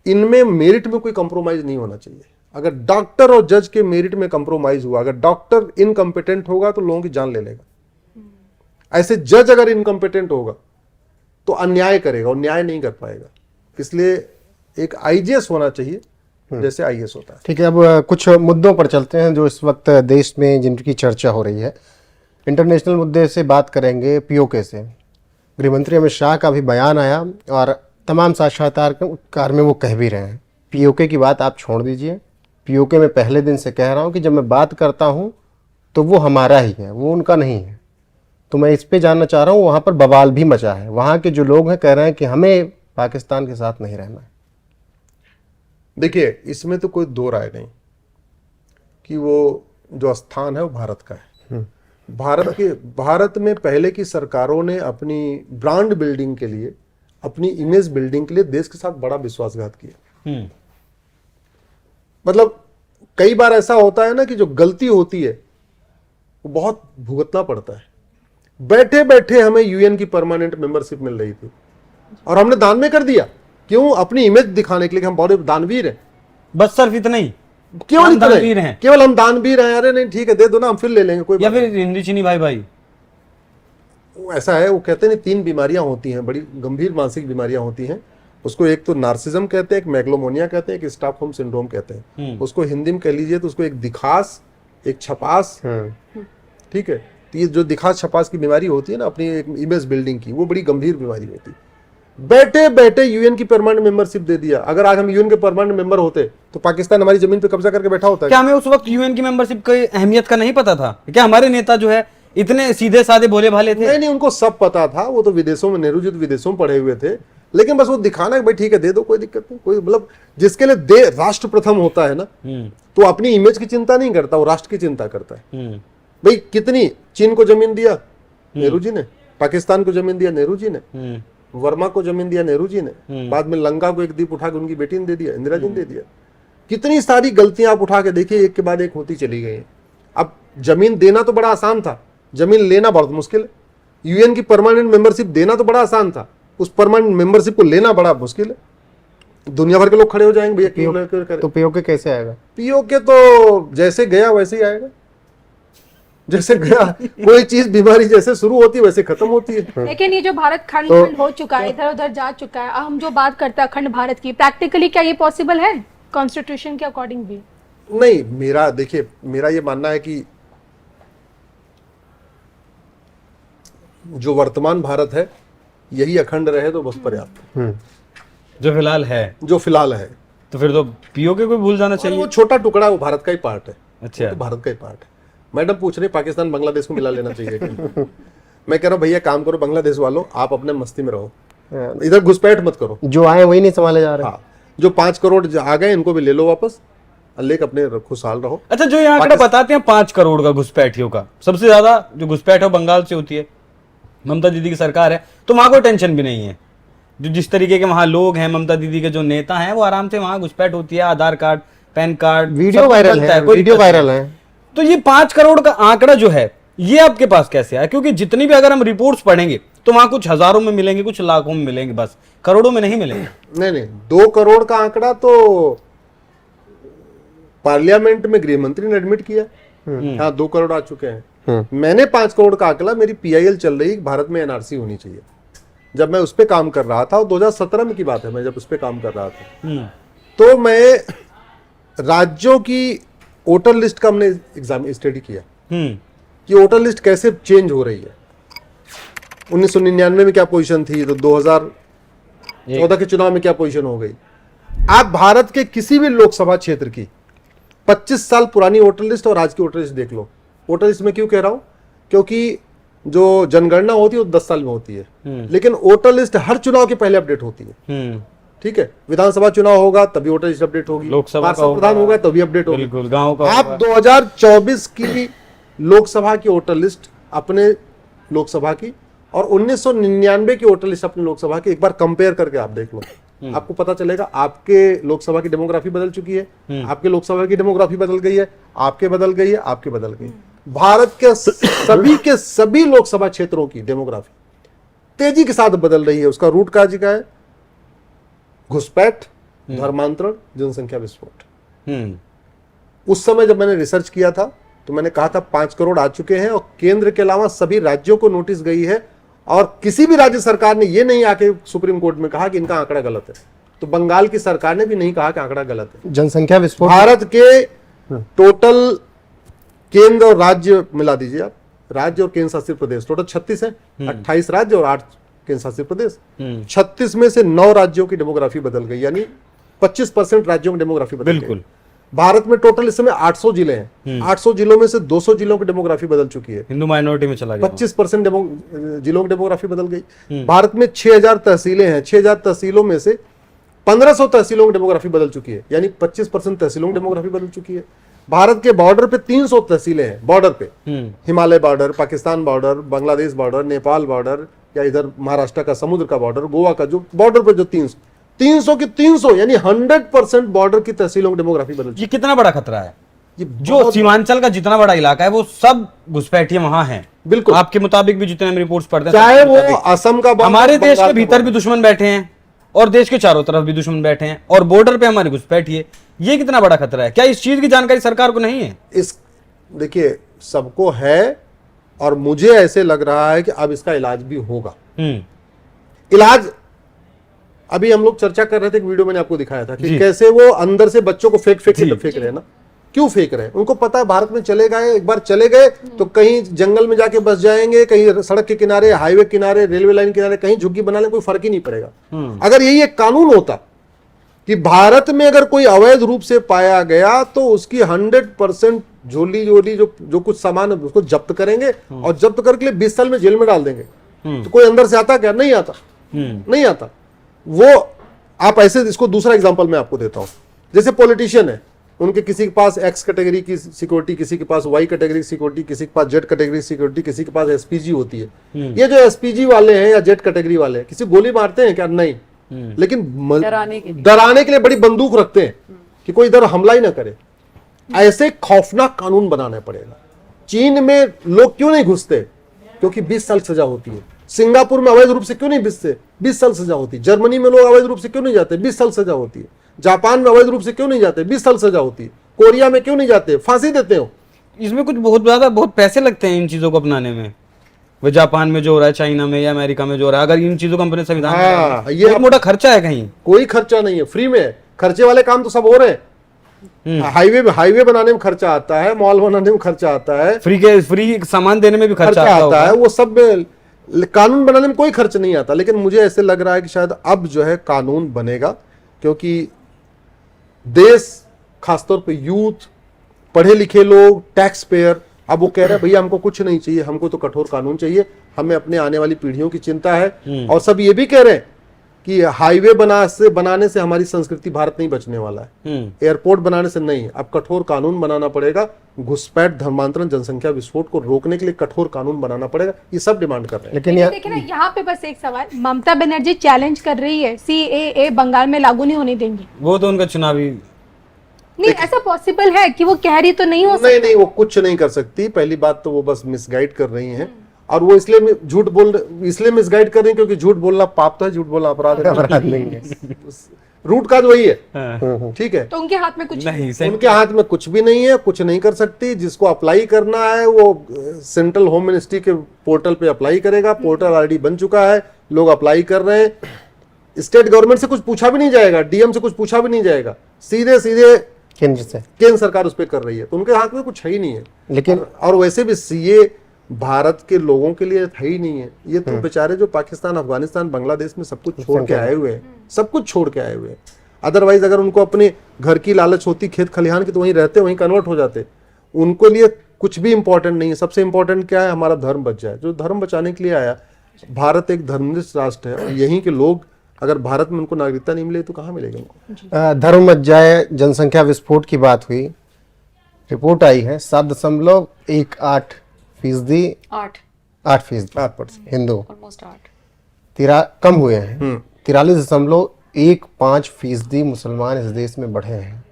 इनमें मेरिट में कोई कंप्रोमाइज़ नहीं होना चाहिए। अगर डॉक्टर और जज के मेरिट में कंप्रोमाइज़ हुआ, अगर डॉक्टर इनकम्पिटेंट होगा तो लोगों की जान ले लेगा, ऐसे जज अगर इनकम्पिटेंट होगा तो अन्याय करेगा और न्याय नहीं कर पाएगा। इसलिए एक आईजेएस होना चाहिए जैसे आईएएस होता है। ठीक है, अब कुछ मुद्दों पर चलते हैं जो इस वक्त देश में जिनकी चर्चा हो रही है। इंटरनेशनल मुद्दे से बात करेंगे पीओके से। गृहमंत्री अमित शाह का भी बयान आया और तमाम साक्षात्कार में वो कह भी रहे हैं, पीओके की बात आप छोड़ दीजिए। पीओके में पहले दिन से कह रहा हूँ कि जब मैं बात करता हूँ तो वो हमारा ही है, वो उनका नहीं है। तो मैं इस पे जानना चाह रहा हूँ, वहाँ पर बवाल भी मचा है, वहाँ के जो लोग हैं कह रहे हैं कि हमें पाकिस्तान के साथ नहीं रहना है। देखिए, इसमें तो कोई दो राय नहीं कि वो जो स्थान है वो भारत का है। भारत में पहले की सरकारों ने अपनी ब्रांड बिल्डिंग के लिए, अपनी इमेज बिल्डिंग के लिए देश के साथ बड़ा विश्वासघात किया। मतलब कई बार ऐसा होता है ना कि जो गलती होती है वो बहुत भुगतना पड़ता है। बैठे बैठे हमें यूएन की परमानेंट मेंबरशिप मिल रही थी और हमने दान में कर दिया। क्यों? अपनी इमेज दिखाने के लिए कि हम बहुत दानवीर हैं। बस सिर्फ इतना ही, केवल हम इतना दानवीर हैं। केवल हम दानवीर हैं। अरे नहीं ठीक है, दे दो ना, हम फिर ले लेंगे, कोई या बात फिर हिंदी चीनी भाई भाई नहीं। ऐसा है, वो कहते हैं 3 बीमारियां होती हैं, बड़ी गंभीर मानसिक बीमारियां होती हैं। उसको एक तो नार्सिज्म कहते हैं, एक मैग्लोमोनिया कहते हैं, एक स्टॉकहोम सिंड्रोम कहते हैं। उसको हिंदी में कह लीजिए तो उसको एक दिखास, एक छपास, ठीक है। तो ये जो दिखास छपास की बीमारी होती है ना, अपनी एक इमेज बिल्डिंग की, वो बड़ी गंभीर बीमारी होती है। बैठे बैठे यूएन की परमानेंट मेंबरशिप दे दिया। अगर आज हम यूएन के परमानेंट मेंबर होते तो पाकिस्तान हमारी जमीन पे कब्जा करके बैठा होता है। क्या हमें उस वक्त यूएन की मेंबरशिप की अहमियत का नहीं पता था? क्या हमारे नेता जो है इतने सीधे साधे भोले भाले थे? नहीं, उनको सब पता था। वो तो विदेशों में, नेहरू जी तो विदेशों में पढ़े हुए थे, लेकिन बस वो दिखाना है भाई ठीक है दे दो, कोई दिक्कत नहीं। कोई मतलब जिसके लिए राष्ट्र प्रथम होता है ना, तो अपनी इमेज की चिंता नहीं करता, वो राष्ट्र की चिंता करता है। भाई कितनी, चीन को जमीन दिया नेहरू जी ने, पाकिस्तान को जमीन दिया नेहरू जी ने, वर्मा को जमीन दिया नेहरू जी ने, बाद में लंका को एक द्वीप उठा के उनकी बेटी ने दे दिया, इंदिरा जी ने दे दिया। कितनी सारी गलतियां आप उठा के देखिए, एक के बाद एक होती चली गई। अब जमीन देना तो बड़ा आसान था, जमीन लेना बहुत मुश्किल है। यूएन की परमानेंट मेंबरशिप देना तो बड़ा आसान था, उस परमानेंट मेंबरशिप को लेना बड़ा मुश्किल है। दुनिया भर के लोग खड़े हो जाएंगे भैया क्यों करें। तो पीओके कैसे आएगा? पीओके तो जैसे गया वैसे ही आएगा। जैसे गया, कोई चीज बीमारी जैसे शुरू होती है वैसे खत्म होती है। लेकिन ये जो भारत खंड खंड हो चुका है, इधर उधर जा चुका है, हम जो बात करते हैं अखंड भारत की, प्रैक्टिकली क्या ये पॉसिबल है कॉन्स्टिट्यूशन के अकॉर्डिंग भी? नहीं, मेरा देखिए, मेरा ये मानना है कि जो वर्तमान भारत है यही अखंड रहे तो बस पर्याप्त है। जो फिलहाल है, जो फिलहाल है, तो फिर तो पीओके को भूल जाना और चाहिए। वो छोटा टुकड़ा वो भारत का ही पार्ट है। अच्छा, वो तो भारत का ही पार्ट है। मैडम पूछ रही पाकिस्तान बांग्लादेश को मिला लेना चाहिए कि? मैं कह रहा हूँ भैया काम करो बांग्लादेश वालों, आप अपने मस्ती में रहो, इधर घुसपैठ मत करो। जो आए वही नहीं संभाले जा रहे। हाँ, जो 5 करोड़ आ गए इनको भी ले लो वापस, लेके अपने खुशहाल रहो। अच्छा, जो ये आंकड़ा बताते हैं 5 करोड़ का घुसपैठियों का, सबसे ज्यादा जो घुसपैठ है बंगाल से होती है। ममता दीदी की सरकार है तो वहां कोई टेंशन भी नहीं है। जो जिस तरीके के वहां लोग हैं, ममता दीदी के जो नेता हैं, वो आराम से वहां घुसपैठ होती है, आधार कार्ड, पैन कार्ड, वीडियो सब वायरल चलता है, कोई वीडियो दिक्कत नहीं। वायरल है। तो ये 5 करोड़ का आंकड़ा जो है ये आपके पास कैसे आया? क्योंकि जितनी भी अगर हम रिपोर्ट्स पढ़ेंगे तो वहां कुछ हजारों में मिलेंगे, कुछ लाखों में मिलेंगे, बस करोड़ों में नहीं मिलेंगे। नहीं, 2 करोड़ का आंकड़ा तो पार्लियामेंट में गृह मंत्री ने एडमिट किया। हाँ, 2 करोड़ आ चुके हैं। मैंने 5 करोड़ का आंकड़ा, मेरी पीआईएल चल रही, भारत में एनआरसी होनी चाहिए। जब मैं उस पर काम कर रहा था, 2017 में की बात है, मैं जब उस पर काम कर रहा था, तो मैं राज्यों की वोटर लिस्ट का हमने एग्जाम स्टडी किया कि वोटर लिस्ट कैसे चेंज हो रही है। 1999 में क्या पोजीशन थी, तो 2014 के चुनाव में क्या पोजीशन हो गई। आप भारत के किसी भी लोकसभा क्षेत्र की 25 साल पुरानी वोटर लिस्ट और आज की वोटर लिस्ट देख लो। वोटर लिस्ट में क्यों कह रहा हूं? क्योंकि जो जनगणना होती है वो 10 साल में होती है, लेकिन वोटर लिस्ट हर चुनाव के पहले अपडेट होती है। ठीक है, विधानसभा चुनाव होगा तभी वोटर लिस्ट अपडेट होगी, लोकसभा का प्रधान होगा तभी अपडेट होगी। बिल्कुल, गांव का आप 2024 की लोकसभा की वोटर लिस्ट अपने लोकसभा की और 1999 की वोटर लिस्ट अपने लोकसभा की एक बार कंपेयर करके आप देख लो, आपको पता चलेगा आपके लोकसभा की डेमोग्राफी बदल चुकी है, आपके लोकसभा की डेमोग्राफी बदल गई है, आपके बदल गई है, आपके बदल गई। भारत के सभी लोकसभा क्षेत्रों की डेमोग्राफी तेजी के साथ बदल रही है। उसका रूट काज का है घुसपैठ, धर्मांतरण, जनसंख्या विस्फोट। उस समय जब मैंने रिसर्च किया था तो मैंने कहा था 5 करोड़ आ चुके हैं और केंद्र के अलावा सभी राज्यों को नोटिस गई है और किसी भी राज्य सरकार ने ये नहीं आके सुप्रीम कोर्ट में कहा कि इनका आंकड़ा गलत है। तो बंगाल की सरकार ने भी नहीं कहा कि आंकड़ा गलत है। जनसंख्या विस्फोट भारत के टोटल केंद्र और राज्य मिला दीजिए आप, राज्य और केंद्र शासित प्रदेश टोटल 36 है, 28 राज्य और 8 केंद्र शासित प्रदेश। 36 में से 9 राज्यों की डेमोग्राफी बदल गई, यानी 25% राज्यों की डेमोग्राफी बदल गई। बिल्कुल। भारत में टोटल इस समय 800 जिले हैं। 800 जिलों में से 200 जिलों की डेमोग्राफी बदल चुकी है। हिंदू माइनॉरिटी में चला गया। 25% जिलों की डेमोग्राफी बदल गई। भारत में 6000 तहसीलें हैं। 6000 तहसीलों में से 1500 तहसीलों की डेमोग्राफी बदल चुकी है, यानी 25% तहसीलों की डेमोग्राफी बदल चुकी है। भारत के बॉर्डर पे 300 तहसीलें हैं। बॉर्डर पे Himalaya border, Pakistan border, Bangladesh border, Nepal border, या इधर महाराष्ट्र का समुद्र का बॉर्डर, गोवा का जो बॉर्डर पे जो 300 की 300 यानी 100% बॉर्डर की तहसीलों की डेमोग्राफी बदल चुकी ये कितना बड़ा खतरा है? है। जो सीमांचल का जितना बड़ा इलाका है वो सब घुसपैठिए वहां हैं। बिल्कुल। आपके मुताबिक भी जितने हम रिपोर्ट्स पढ़ते हैं, चाहे सबके वो मुताबिक। असम का बॉर्डर, हमारे देश बंगाल के का भीतर भी बॉर्डर। दुश्मन बैठे हैं और देश के चारों तरफ भी दुश्मन बैठे हैं और बॉर्डर पे हमारे घुसपैठिए। ये कितना बड़ा खतरा है? क्या इस चीज की जानकारी सरकार को नहीं है? इस देखिए सबको है और मुझे ऐसे लग रहा है कि अब इसका इलाज भी होगा। इलाज अभी हम लोग चर्चा कर रहे थे, एक वीडियो मैंने आपको दिखाया था कि कैसे वो अंदर से बच्चों को फेंक फेंक रहे हैं ना। क्यों फेंक रहे हैं? उनको पता है भारत में चले गए, एक बार चले गए तो कहीं जंगल में जाके बस जाएंगे, कहीं सड़क के किनारे, हाईवे किनारे, रेलवे लाइन किनारे, कहीं झुग्गी बना ले, कोई फर्क ही नहीं पड़ेगा। अगर यही एक कानून होता कि भारत में अगर कोई अवैध रूप से पाया गया तो उसकी 100% झोली जो कुछ सामान है उसको जब्त करेंगे और जब्त करके 20 साल में जेल में डाल देंगे। तो कोई अंदर से आता क्या? नहीं आता, नहीं आता। वो आप ऐसे, इसको दूसरा एग्जांपल मैं आपको देता हूं। जैसे पॉलिटिशियन है, उनके किसी के पास एक्स कैटेगरी की सिक्योरिटी, किसी के पास वाई कैटेगरी की सिक्योरिटी, किसी के पास जेड कैटेगरी की सिक्योरिटी, किसी के पास एसपीजी होती है। ये जो एसपीजी वाले हैं या जेड कैटेगरी वाले हैं, किसी गोली मारते हैं क्या? नहीं। लेकिन डराने के लिए बड़ी बंदूक रखते हैं कि कोई इधर हमला ही ना करे। ऐसे खौफनाक कानून बनाना पड़ेगा। चीन में लोग क्यों नहीं घुसते? क्योंकि 20 साल सजा होती है। सिंगापुर में अवैध रूप से क्यों नहीं घुसते? 20 साल सजा होती है। जर्मनी में लोग अवैध रूप से क्यों नहीं जाते? 20 साल सजा होती है। जापान में अवैध रूप से क्यों नहीं जाते? 20 साल सजा होती है। कोरिया में क्यों नहीं जाते? फांसी देते हो। इसमें कुछ बहुत पैसे लगते हैं इन चीजों को अपनाने में। वो जापान में जो हो रहा है, चाइना में या अमेरिका में जो हो रहा है, अगर इन चीजों को अपने संविधान में हाँ, डालें, ये एक मोटा खर्चा है कहीं? कोई खर्चा नहीं है, फ्री में है। खर्चे वाले काम तो सब हो रहे हैं। हाईवे बनाने में खर्चा आता है, मॉल बनाने में खर्चा आता है, फ्री सामान देने में भी खर्चा आता है। वो सब कानून बनाने में कोई खर्च नहीं आता। लेकिन मुझे ऐसे लग रहा है कि शायद अब जो है कानून बनेगा, क्योंकि देश, खासतौर पे यूथ, पढ़े लिखे लोग, टैक्स पेयर, अब वो कह रहे हैं भैया हमको कुछ नहीं चाहिए, हमको तो कठोर कानून चाहिए, हमें अपने आने वाली पीढ़ियों की चिंता है। और सब ये भी कह रहे हैं कि हाईवे बनाने से हमारी संस्कृति भारत नहीं बचने वाला है, एयरपोर्ट बनाने से नहीं। अब कठोर कानून बनाना पड़ेगा। घुसपैठ, धर्मांतरण, जनसंख्या विस्फोट को रोकने के लिए कठोर कानून बनाना पड़ेगा। ये सब डिमांड कर रहे हैं। लेकिन देखिए ना, यहाँ पे बस एक सवाल, ममता बनर्जी चैलेंज कर रही है CAA बंगाल में लागू नहीं होने देंगी। वो तो उनका चुनावी नहीं, ऐसा पॉसिबल है कि वो कह रही तो नहीं हो सकता? नहीं, वो कुछ नहीं कर सकती। पहली बात तो वो बस मिसगाइड कर रही हैं और वो इसलिए मिसगाइड कर रही हैं क्योंकि झूठ बोलना पाप तो है, झूठ बोलना अपराध है। अपराध नहीं है। रूट काज वही है। ठीक है, तो उनके हाथ में कुछ नहीं, उनके हाथ में कुछ भी नहीं है, कुछ नहीं कर सकती। जिसको अप्लाई करना है वो सेंट्रल होम मिनिस्ट्री के पोर्टल पे अप्लाई करेगा। पोर्टल ऑलरेडी बन चुका है, लोग अप्लाई कर रहे हैं। स्टेट गवर्नमेंट से कुछ पूछा भी नहीं जाएगा, DM से कुछ पूछा भी नहीं जाएगा, सीधे केंद्र सरकार उस पर कर रही है। तो उनके हाथ में कुछ है ही नहीं है। लेकिन और वैसे भी CA भारत के लोगों के लिए है ही नहीं है। ये तो बेचारे जो पाकिस्तान, अफगानिस्तान, बांग्लादेश में सब कुछ छोड़ के आए हुए हैं, सब कुछ छोड़ के आए हुए हैं। अदरवाइज अगर उनको अपने घर की लालच होती, खेत खलिहान की, तो वहीं रहते, वहीं कन्वर्ट हो जाते। उनको लिए कुछ भी इंपॉर्टेंट नहीं है। सबसे इंपॉर्टेंट क्या है? हमारा धर्म बच जाए। जो धर्म बचाने के लिए आया। भारत एक धर्मनिष्ठ राष्ट्र है और यहीं के लोग, अगर भारत में उनको नागरिकता नहीं मिले तो कहाँ मिलेगी उनको? धर्म बच जाए, जनसंख्या विस्फोट की बात हुई। रिपोर्ट आई है 7.18% 8% हिंदू, ऑलमोस्ट 8 कम हुए हैं। 43.15% मुसलमान इस देश में बढ़े हैं।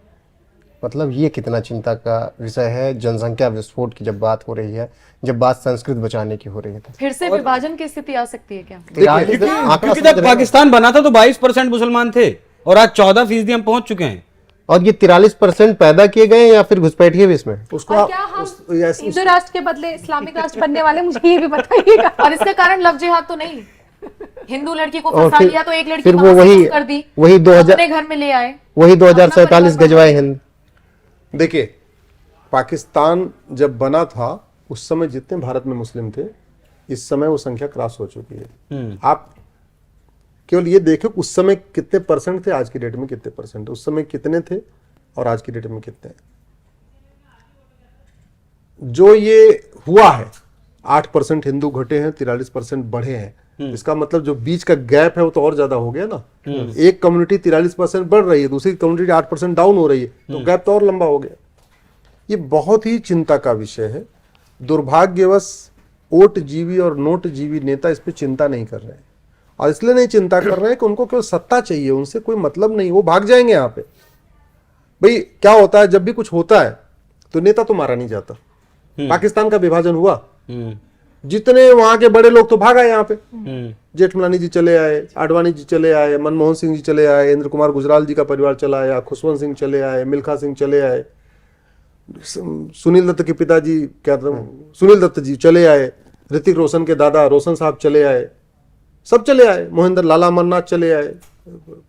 मतलब ये कितना चिंता का विषय है। जनसंख्या विस्फोट की जब बात हो रही है, जब बात संस्कृत बचाने की हो रही है, तो फिर से विभाजन की स्थिति आ सकती है क्या? आंकड़ा क्योंकि समझ जब रहे हैं। पाकिस्तान बना था तो 22% मुसलमान थे और आज 14% हम पहुंच चुके हैं। और ये 43% पैदा किए गए या फिर घुसपैठिए भी इसमें? उसको और आप क्या हम yes, हिंदू राष्ट्र के बदले इस्लामिक राष्ट्र बनने वाले, मुझे ये भी बताइएगा। और इसका कारण लव जिहाद तो नहीं? हिंदू लड़की को और फंसा फिर- लिया तो एक लड़की फिर वो वहां से वही- घुस कर दी, वही 2000 अपने घर में ले आए। वही 2047 परिवार गजवाए हिंद। देखिए, पाकिस्तान जब बना था उस समय जितने भारत में मुस्लिम थे, इस समय वो संख्या क्रॉस हो चुकी है। आप केवल ये देखो उस समय कितने परसेंट थे, आज की डेट में कितने परसेंट, उस समय कितने थे और आज की डेट में कितने हैं। जो ये हुआ है 8% हिंदू घटे हैं, 43% बढ़े हैं, इसका मतलब जो बीच का गैप है वो तो और ज्यादा हो गया ना। एक कम्युनिटी 43% बढ़ रही है, दूसरी कम्युनिटी 8% डाउन हो रही है, तो गैप तो और लंबा हो गया। ये बहुत ही चिंता का विषय है। दुर्भाग्यवश ओट जीवी और नोट जीवी नेता इस पे चिंता नहीं कर रहे हैं, और इसलिए नहीं चिंता कर रहे हैं कि उनको केवल सत्ता चाहिए, उनसे कोई मतलब नहीं, वो भाग जाएंगे यहाँ पे। भाई क्या होता है, जब भी कुछ होता है तो नेता तो मारा नहीं जाता। पाकिस्तान का विभाजन हुआ, जितने वहां के बड़े लोग तो भाग आए यहाँ पे। जेठमलानी जी चले आए, आडवाणी जी चले आए, मनमोहन सिंह जी चले आए, इंद्र कुमार गुजराल जी का परिवार चला आया, खुशवंत सिंह चले आए, मिल्खा सिंह चले आए, सुनील दत्त के पिताजी क्या था, सुनील दत्त जी चले आए, ऋतिक रोशन के दादा रोशन साहब चले आए, सब चले आए, मोहिंदर लाला अमरनाथ चले आए,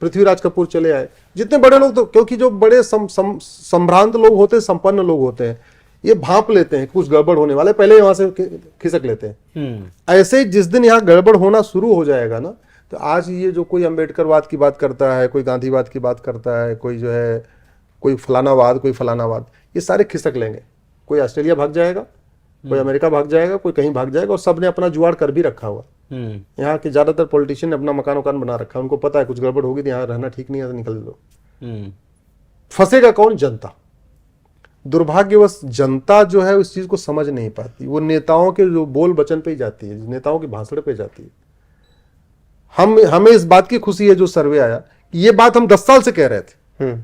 पृथ्वीराज कपूर चले आए, जितने बड़े लोग। तो क्योंकि जो बड़े संभ्रांत लोग होते हैं, संपन्न लोग होते हैं, ये भांप लेते हैं कुछ गड़बड़ होने वाले, पहले वहां से खिसक लेते हैं। ऐसे ही जिस दिन यहाँ गड़बड़ होना शुरू हो जाएगा ना, तो आज ये जो कोई अंबेडकरवाद की बात करता है, कोई गांधीवाद की बात करता है, कोई जो है कोई फलानावाद, कोई फलानावाद, ये सारे खिसक लेंगे। कोई ऑस्ट्रेलिया भाग जाएगा, कोई अमेरिका भाग जाएगा, कोई कहीं भाग जाएगा, और सबने अपना जुगाड़ कर भी रखा हुआ। यहाँ के ज्यादातर पॉलिटिशियन ने अपना मकान वकान बना रखा है, उनको पता है कुछ गड़बड़ होगी तो यहाँ रहना ठीक नहीं है, तो निकल दो। फंसेगा कौन? जनता। दुर्भाग्यवश जनता जो है उस चीज को समझ नहीं पाती, वो नेताओं के जो बोल वचन पे ही जाती है, नेताओं के भाषण पे जाती है। हमें इस बात की खुशी है जो सर्वे आया, ये बात हम 10 साल से कह रहे थे।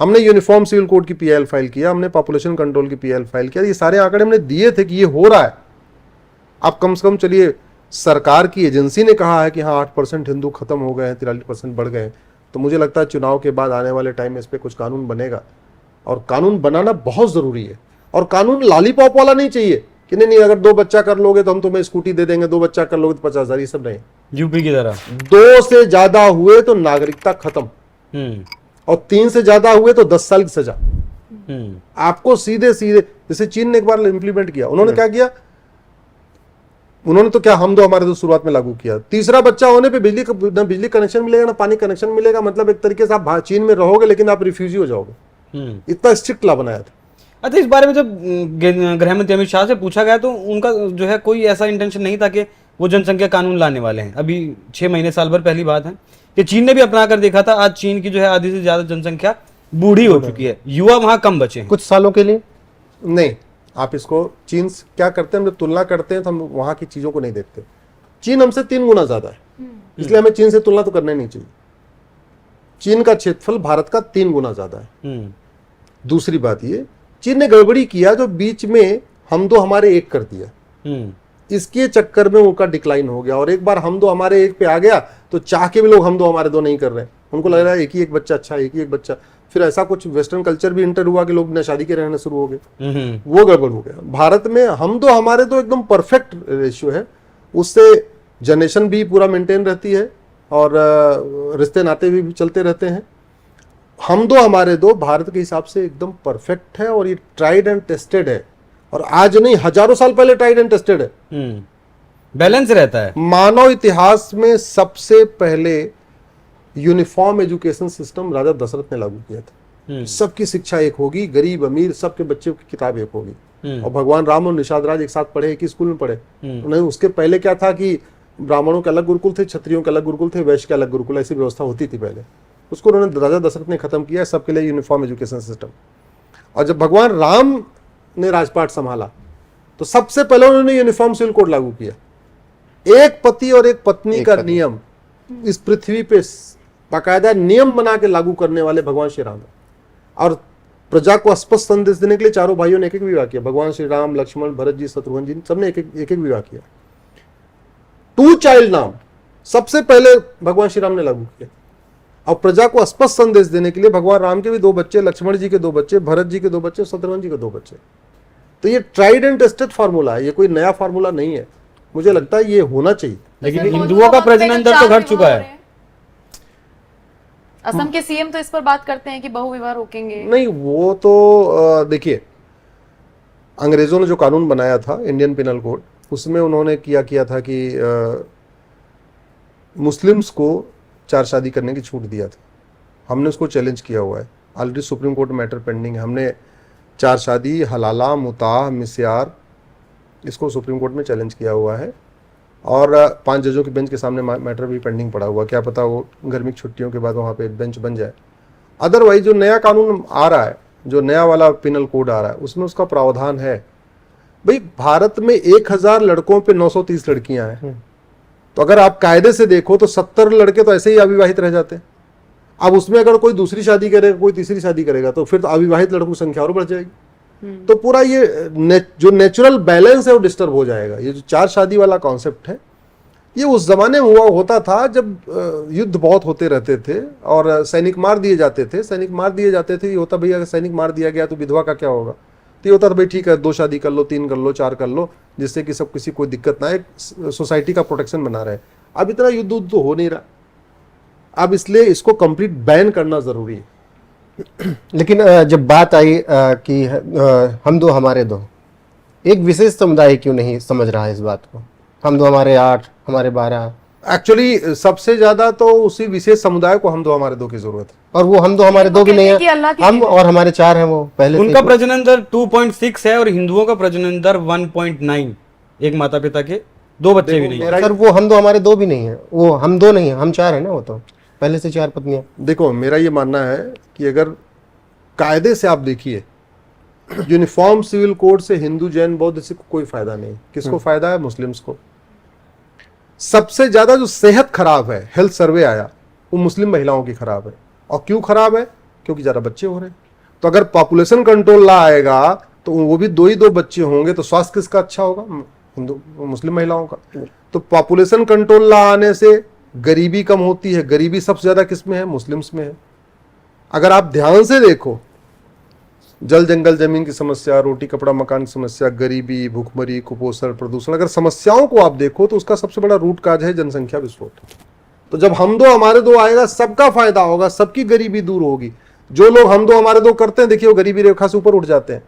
हमने यूनिफॉर्म सिविल कोड की पीआईएल फाइल किया, हमने पॉपुलेशन कंट्रोल की पीआईएल फाइल किया, ये सारे आंकड़े हमने दिए थे कि ये हो रहा है। अब कम से कम चलिए, सरकार की एजेंसी ने कहा है कि हाँ 8% हिंदू खत्म हो गए हैं, 43% बढ़ गए हैं, तो मुझे लगता है चुनाव के बाद आने वाले टाइम में इस पर कुछ कानून बनेगा, और कानून बनाना बहुत जरूरी है। और कानून लॉलीपॉप वाला नहीं चाहिए कि नहीं अगर 2 बच्चा कर लोगे तो हम तुम्हें स्कूटी दे देंगे, 2 बच्चा कर लोगे तो 50,000, ये सब नहीं। यूपी की तरह 2 से ज्यादा हुए तो नागरिकता खत्म, और 3 से ज्यादा हुए तो 10 साल की सजा। आपको सीधे सीधे, जैसे चीन ने एक बार इम्प्लीमेंट किया, उन्होंने क्या किया, उन्होंने तो क्या, हम तो हमारे तो शुरुआत में लागू किया, तीसरा बच्चा होने पे बिजली कनेक्शन मिलेगा ना पानी कनेक्शन मिलेगा, मतलब एक तरीके से आप चीन में रहोगे लेकिन आप रिफ्यूजी हो जाओगे। इतना स्ट्रिक्ट लॉ बनाया था। अच्छा, इस बारे में जब गृह मंत्री अमित शाह से पूछा गया तो उनका जो है कोई ऐसा इंटेंशन नहीं था कि वो जनसंख्या कानून लाने वाले हैं। अभी 6 महीने साल भर पहली बात है कि चीन ने भी अपना कर देखा था। आज चीन की जो है आधी से ज्यादा जनसंख्या बूढ़ी हो चुकी है, युवा वहां कम बचे हैं कुछ सालों के लिए। नहीं, आप इसको चीन से क्या करते हैं, हम जब तुलना करते हैं तो हम वहां की चीजों को नहीं देखते। चीन हमसे 3 गुना ज्यादा है, इसलिए हमें चीन से तुलना तो करना नहीं चाहिए। चीन का क्षेत्रफल भारत का 3 गुना ज्यादा है। दूसरी बात ये, चीन ने गड़बड़ी किया जो बीच में हम दो हमारे एक कर दिया, इसके चक्कर में उनका डिक्लाइन हो गया। और एक बार हम दो हमारे एक पे आ गया तो चाह के भी लोग हम दो हमारे दो नहीं कर रहे हैं, उनको लग रहा है एक ही एक बच्चा अच्छा, एक ही एक बच्चा। फिर ऐसा कुछ वेस्टर्न कल्चर भी इंटर हुआ कि लोग बिना शादी के रहने शुरू हो गए, वो गड़बड़ हो गया। भारत में हम दो हमारे दो एकदम परफेक्ट रेशियो है, उससे जनरेशन भी पूरा मेंटेन रहती है और रिश्ते नाते भी चलते रहते हैं। हम दो हमारे दो भारत के हिसाब से एकदम परफेक्ट है, और ये ट्राइड एंड टेस्टेड है, और आज नहीं हजारों साल पहले ट्राइड एंड टेस्टेड है। बैलेंस रहता है। मानव इतिहास में सबसे पहले यूनिफॉर्म एजुकेशन सिस्टम राजा दशरथ ने लागू किया था। सबकी शिक्षा एक होगी, गरीब अमीर सबके बच्चों की किताब एक होगी, और भगवान राम और निषाद राज एक साथ पढ़े, एक ही स्कूल में पढ़े। उन्हें उसके पहले क्या था कि ब्राह्मणों के अलग गुरुकुल थे, क्षत्रियों के अलग गुरुकुल थे, वैश्य के अलग गुरुकुल, ऐसी व्यवस्था होती थी पहले। उसको उन्होंने राजा दशरथ ने खत्म किया, सबके लिए यूनिफॉर्म एजुकेशन सिस्टम। और जब भगवान राम ने राजपाट संभाला तो सबसे पहले उन्होंने यूनिफॉर्म सिविल कोड लागू किया। एक पति और एक पत्नी का नियम इस पृथ्वी पे बाकायदा नियम बना के लागू करने वाले भगवान श्री राम। और प्रजा को स्पष्ट संदेश देने के लिए चारों भाइयों ने एक एक विवाह किया। भगवान श्री राम, लक्ष्मण, भरत जी, शत्रुघ्न जी, सबने एक एक विवाह किया। 2 चाइल्ड नाम सबसे पहले भगवान श्री राम ने लागू किया। और प्रजा को स्पष्ट संदेश देने के लिए भगवान राम के भी 2 बच्चे, लक्ष्मण जी के 2 बच्चे, भरत जी के 2 बच्चे, शत्रुघ्न जी के 2 बच्चे। तो ये ट्राइड एंड टेस्टेड फार्मूला है, ये कोई नया फार्मूला नहीं है। मुझे लगता है ये होना चाहिए। लेकिन सर, हिंदुओं का मौजूदा वक्त में प्रजनन जो दर तो 4 घट चुका विवाह हो है। रहे हैं। असम के सीएम तो इस पर बात करते हैं कि बहुविवाह रोकेंगे। नहीं, वो तो देखिए, अंग्रेजों ने जो कानून बनाया था इंडियन पिनल कोड, उसमें उन्होंने किया था कि मुस्लिम्स को 4 शादी करने की छूट दिया था। हमने उसको चैलेंज किया हुआ है, ऑलरेडी सुप्रीम कोर्ट में मैटर पेंडिंग है। हमने 4 शादी, हलाला, मुताह, मिस्यार, इसको सुप्रीम कोर्ट में चैलेंज किया हुआ है। और 5 जजों की बेंच के सामने मैटर भी पेंडिंग पड़ा हुआ, क्या पता वो गर्मी की छुट्टियों के बाद वहाँ पे बेंच बन जाए। अदरवाइज जो नया कानून आ रहा है, जो नया वाला पिनल कोड आ रहा है, उसमें उसका प्रावधान है। भाई, भारत में 1000 लड़कों पे 930 लड़कियां हैं। तो अगर आप कायदे से देखो तो 70 लड़के तो ऐसे ही अविवाहित रह जाते हैं। अब उसमें अगर कोई दूसरी शादी करेगा, कोई तीसरी शादी करेगा, तो फिर तो अविवाहित लड़कों की संख्या और बढ़ जाएगी। तो पूरा ये जो नेचुरल बैलेंस है वो डिस्टर्ब हो जाएगा। ये जो 4 शादी वाला कॉन्सेप्ट है, ये उस जमाने में हुआ होता था जब युद्ध बहुत होते रहते थे और सैनिक मार दिए जाते थे। ये होता, भैया अगर सैनिक मार दिया गया तो विधवा का क्या होगा? तो ये होता था, भाई ठीक है, 2 शादी कर लो, 3 कर लो, 4 कर लो, जिससे कि सब किसी कोई दिक्कत ना आए, सोसाइटी का प्रोटेक्शन बना रहे। अब इतना युद्ध तो हो नहीं रहा, अब इसलिए इसको कंप्लीट बैन करना जरूरी है। लेकिन जब बात आई कि हम 2 हमारे 2, एक विशेष समुदाय क्यों नहीं समझ रहा है इस बात को? हम 2 हमारे 8, हमारे 12। एक्चुअली सबसे ज्यादा तो उसी विशेष समुदाय को हम 2 हमारे 2 की जरूरत है। और वो हम 2 हमारे 2 भी नहीं कहते हैं कि अल्लाह है, की हम देन है। और हमारे 4 हैं। वो पहले से उनका ही- प्रजनन दर 2.6 है और हिंदुओं का प्रजनन दर 1.9। एक माता पिता के 2 बच्चे भी नहीं है। सर, वो हम 2 हमारे 2 भी नहीं है, वो हम 2 नहीं है, हम 4 है ना। वो तो पहले से 4 पत्नियां। देखो, मेरा ये मानना है कि अगर कायदे से आप देखिए, यूनिफॉर्म सिविल कोड से हिंदू, जैन, बौद्ध से कोई फायदा नहीं। किसको फायदा है? मुस्लिम्स को। सबसे ज्यादा जो सेहत खराब है, हेल्थ सर्वे आया, वो मुस्लिम महिलाओं की खराब है। और क्यों खराब है? क्योंकि ज्यादा बच्चे हो रहे हैं। तो अगर पॉपुलेशन कंट्रोल ला आएगा तो वो भी 2 ही 2 बच्चे होंगे, तो स्वास्थ्य किसका अच्छा होगा? हिंदू, मुस्लिम महिलाओं का। तो पॉपुलेशन कंट्रोल ला आने से गरीबी कम होती है। गरीबी सबसे ज्यादा किस में है? मुस्लिम्स में है। अगर आप ध्यान से देखो, जल जंगल जमीन की समस्या, रोटी कपड़ा मकान की समस्या, गरीबी, भूखमरी, कुपोषण, प्रदूषण, अगर समस्याओं को आप देखो तो उसका सबसे बड़ा रूट काज है जनसंख्या विस्फोट। तो जब हम 2 हमारे 2 आएगा, सबका फायदा होगा, सबकी गरीबी दूर होगी। जो लोग हम 2 हमारे 2 करते हैं, देखिए वो गरीबी रेखा से ऊपर उठ जाते हैं।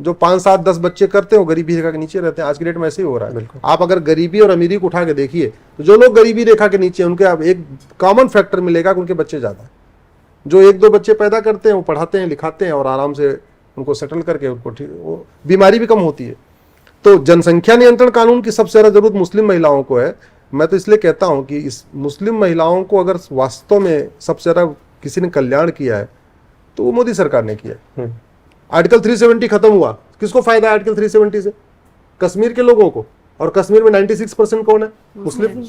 जो 5, 7, 10 बच्चे करते हैं वो गरीबी रेखा के नीचे रहते हैं। आज की डेट में ऐसे ही हो रहा है। आप अगर गरीबी और अमीरी को उठा के देखिए, तो जो लोग गरीबी रेखा के नीचे, उनके आप एक कॉमन फैक्टर मिलेगा कि उनके बच्चे ज्यादा है। जो 1-2 बच्चे पैदा करते हैं वो पढ़ाते हैं, लिखाते हैं और आराम से उनको सेटल करके उनको वो बीमारी भी कम होती है। तो जनसंख्या नियंत्रण कानून की सबसे ज्यादा जरूरत मुस्लिम महिलाओं को है। मैं तो इसलिए कहता हूं कि इस मुस्लिम महिलाओं को अगर वास्तव में सबसे ज्यादा किसी ने कल्याण किया है तो वो मोदी सरकार ने किया है। आर्टिकल 370 खत्म हुआ, किसको फायदा है आर्टिकल 370 से? कश्मीर के लोगों को। और कश्मीर में 96% कौन है? मुस्लिम।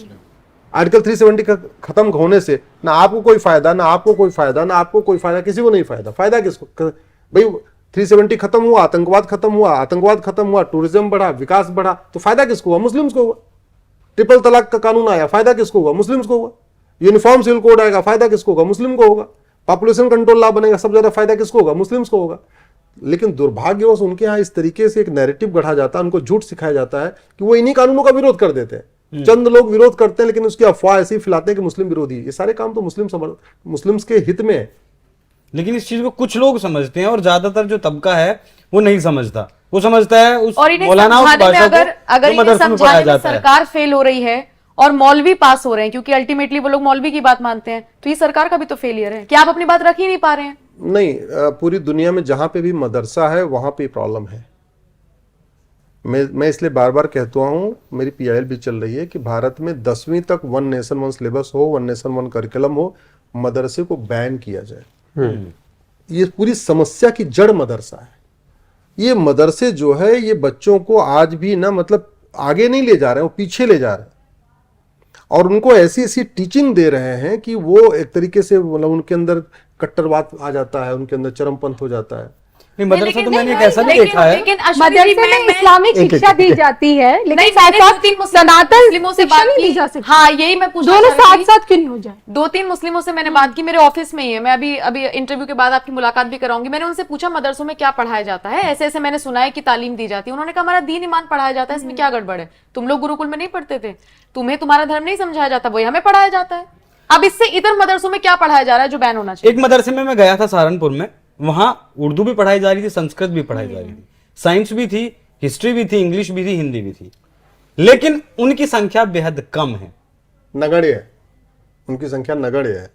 आर्टिकल 370 खत्म होने से ना आपको कोई फायदा, ना आपको कोई फायदा, ना आपको कोई फायदा, किसी को नहीं फायदा। फायदा किसको? भाई 370 खत्म हुआ, आतंकवाद खत्म हुआ, टूरिज्म बढ़ा, विकास बढ़ा, तो फायदा किसको हुआ? मुस्लिम्स को हुआ। ट्रिपल तलाक का कानून आया, फायदा किसको हुआ? मुस्लिम्स को हुआ। यूनिफॉर्म सिविल कोड आएगा, फायदा किसको होगा? मुस्लिम को होगा। पॉपुलेशन कंट्रोल लॉ बनेगा, सबसे ज्यादा फायदा किसको होगा? मुस्लिम्स को होगा। लेकिन दुर्भाग्यवश उनके यहाँ इस तरीके से एक नैरेटिव गढ़ा जाता है, उनको झूठ सिखाया जाता है कि वो इन्हीं कानूनों का विरोध कर देते हैं। चंद लोग विरोध करते हैं, लेकिन उसकी अफवाह ऐसी फैलाते हैं कि मुस्लिम विरोधी। ये सारे काम तो मुस्लिम्स के हित में है। लेकिन इस चीज को कुछ लोग समझते हैं और ज्यादातर जो तबका है वो नहीं समझता। वो समझता है उस और इन्हें मौलाना उस समझाने में, भाषा अगर को जो इन्हें मदरसे में पढ़ाया समझाने में जाता है। सरकार फेल हो रही है और मौलवी पास हो रहे हैं, क्योंकि अल्टीमेटली वो लोग मौलवी की बात मानते हैं, तो ये सरकार का भी तो फेलियर है। क्या आप अपनी बात रख ही नहीं पा रहे हैं? नहीं, पूरी दुनिया में जहां पे भी मदरसा है वहां पे प्रॉब्लम है। मैं इसलिए बार बार कहता हूं, मेरी पीआईएल भी चल रही है कि भारत में 10वीं तक 1 नेशन 1 सिलेबस हो, 1 नेशन 1 करिकुलम हो, मदरसे को बैन किया जाए। ये पूरी समस्या की जड़ मदरसा है। ये मदरसे जो है ये बच्चों को आज भी ना, मतलब आगे नहीं ले जा रहे हैं, वो पीछे ले जा रहे हैं। और उनको ऐसी ऐसी टीचिंग दे रहे हैं कि वो एक तरीके से, मतलब उनके अंदर कट्टरवाद आ जाता है, उनके अंदर चरमपंथ हो जाता है। नहीं, मदरसा तो मैंने एक ऐसा भी लेकिन- देखा है। लेकिन अश्विनी जी, मदरसे में मैं- इस्लामिक एक- शिक्षा दी जाती है, लेकिन नहीं, साथ मैंने साथ 2-3 सनातन मुस्लिमों से शिक्षा बात नहीं दी की। जा सकती। हाँ, यही मैं पूछना दोनों चाह रही साथ थी। साथ क्यों नहीं हो जाए? 2-3 मुस्लिमों से मैंने बात की, मेरे ऑफिस में ही है, मैं अभी अभी इंटरव्यू के बाद आपकी मुलाकात भी कराऊंगी। मैंने उनसे पूछा मदरसों में क्या पढ़ाया जाता है, ऐसे ऐसे मैंने सुना है कि तालीम दी जाती है। उन्होंने कहा हमारा दीन ईमान पढ़ाया जाता है, इसमें क्या गड़बड़ है? तुम लोग गुरुकुल में नहीं पढ़ते थे, तुम्हें तुम्हारा धर्म नहीं समझाया जाता, वही हमें पढ़ाया जाता है। अब इससे इधर मदरसों में क्या पढ़ाया जा रहा है जो बैन होना चाहिए? एक मदरसे में मैं गया था सहारनपुर में, वहां उर्दू भी पढ़ाई जा रही थी, संस्कृत भी पढ़ाई जा रही थी, साइंस भी थी, हिस्ट्री भी थी, इंग्लिश भी थी, हिंदी भी थी, लेकिन उनकी संख्या बेहद कम है। नगण्य है, उनकी संख्या नगण्य है।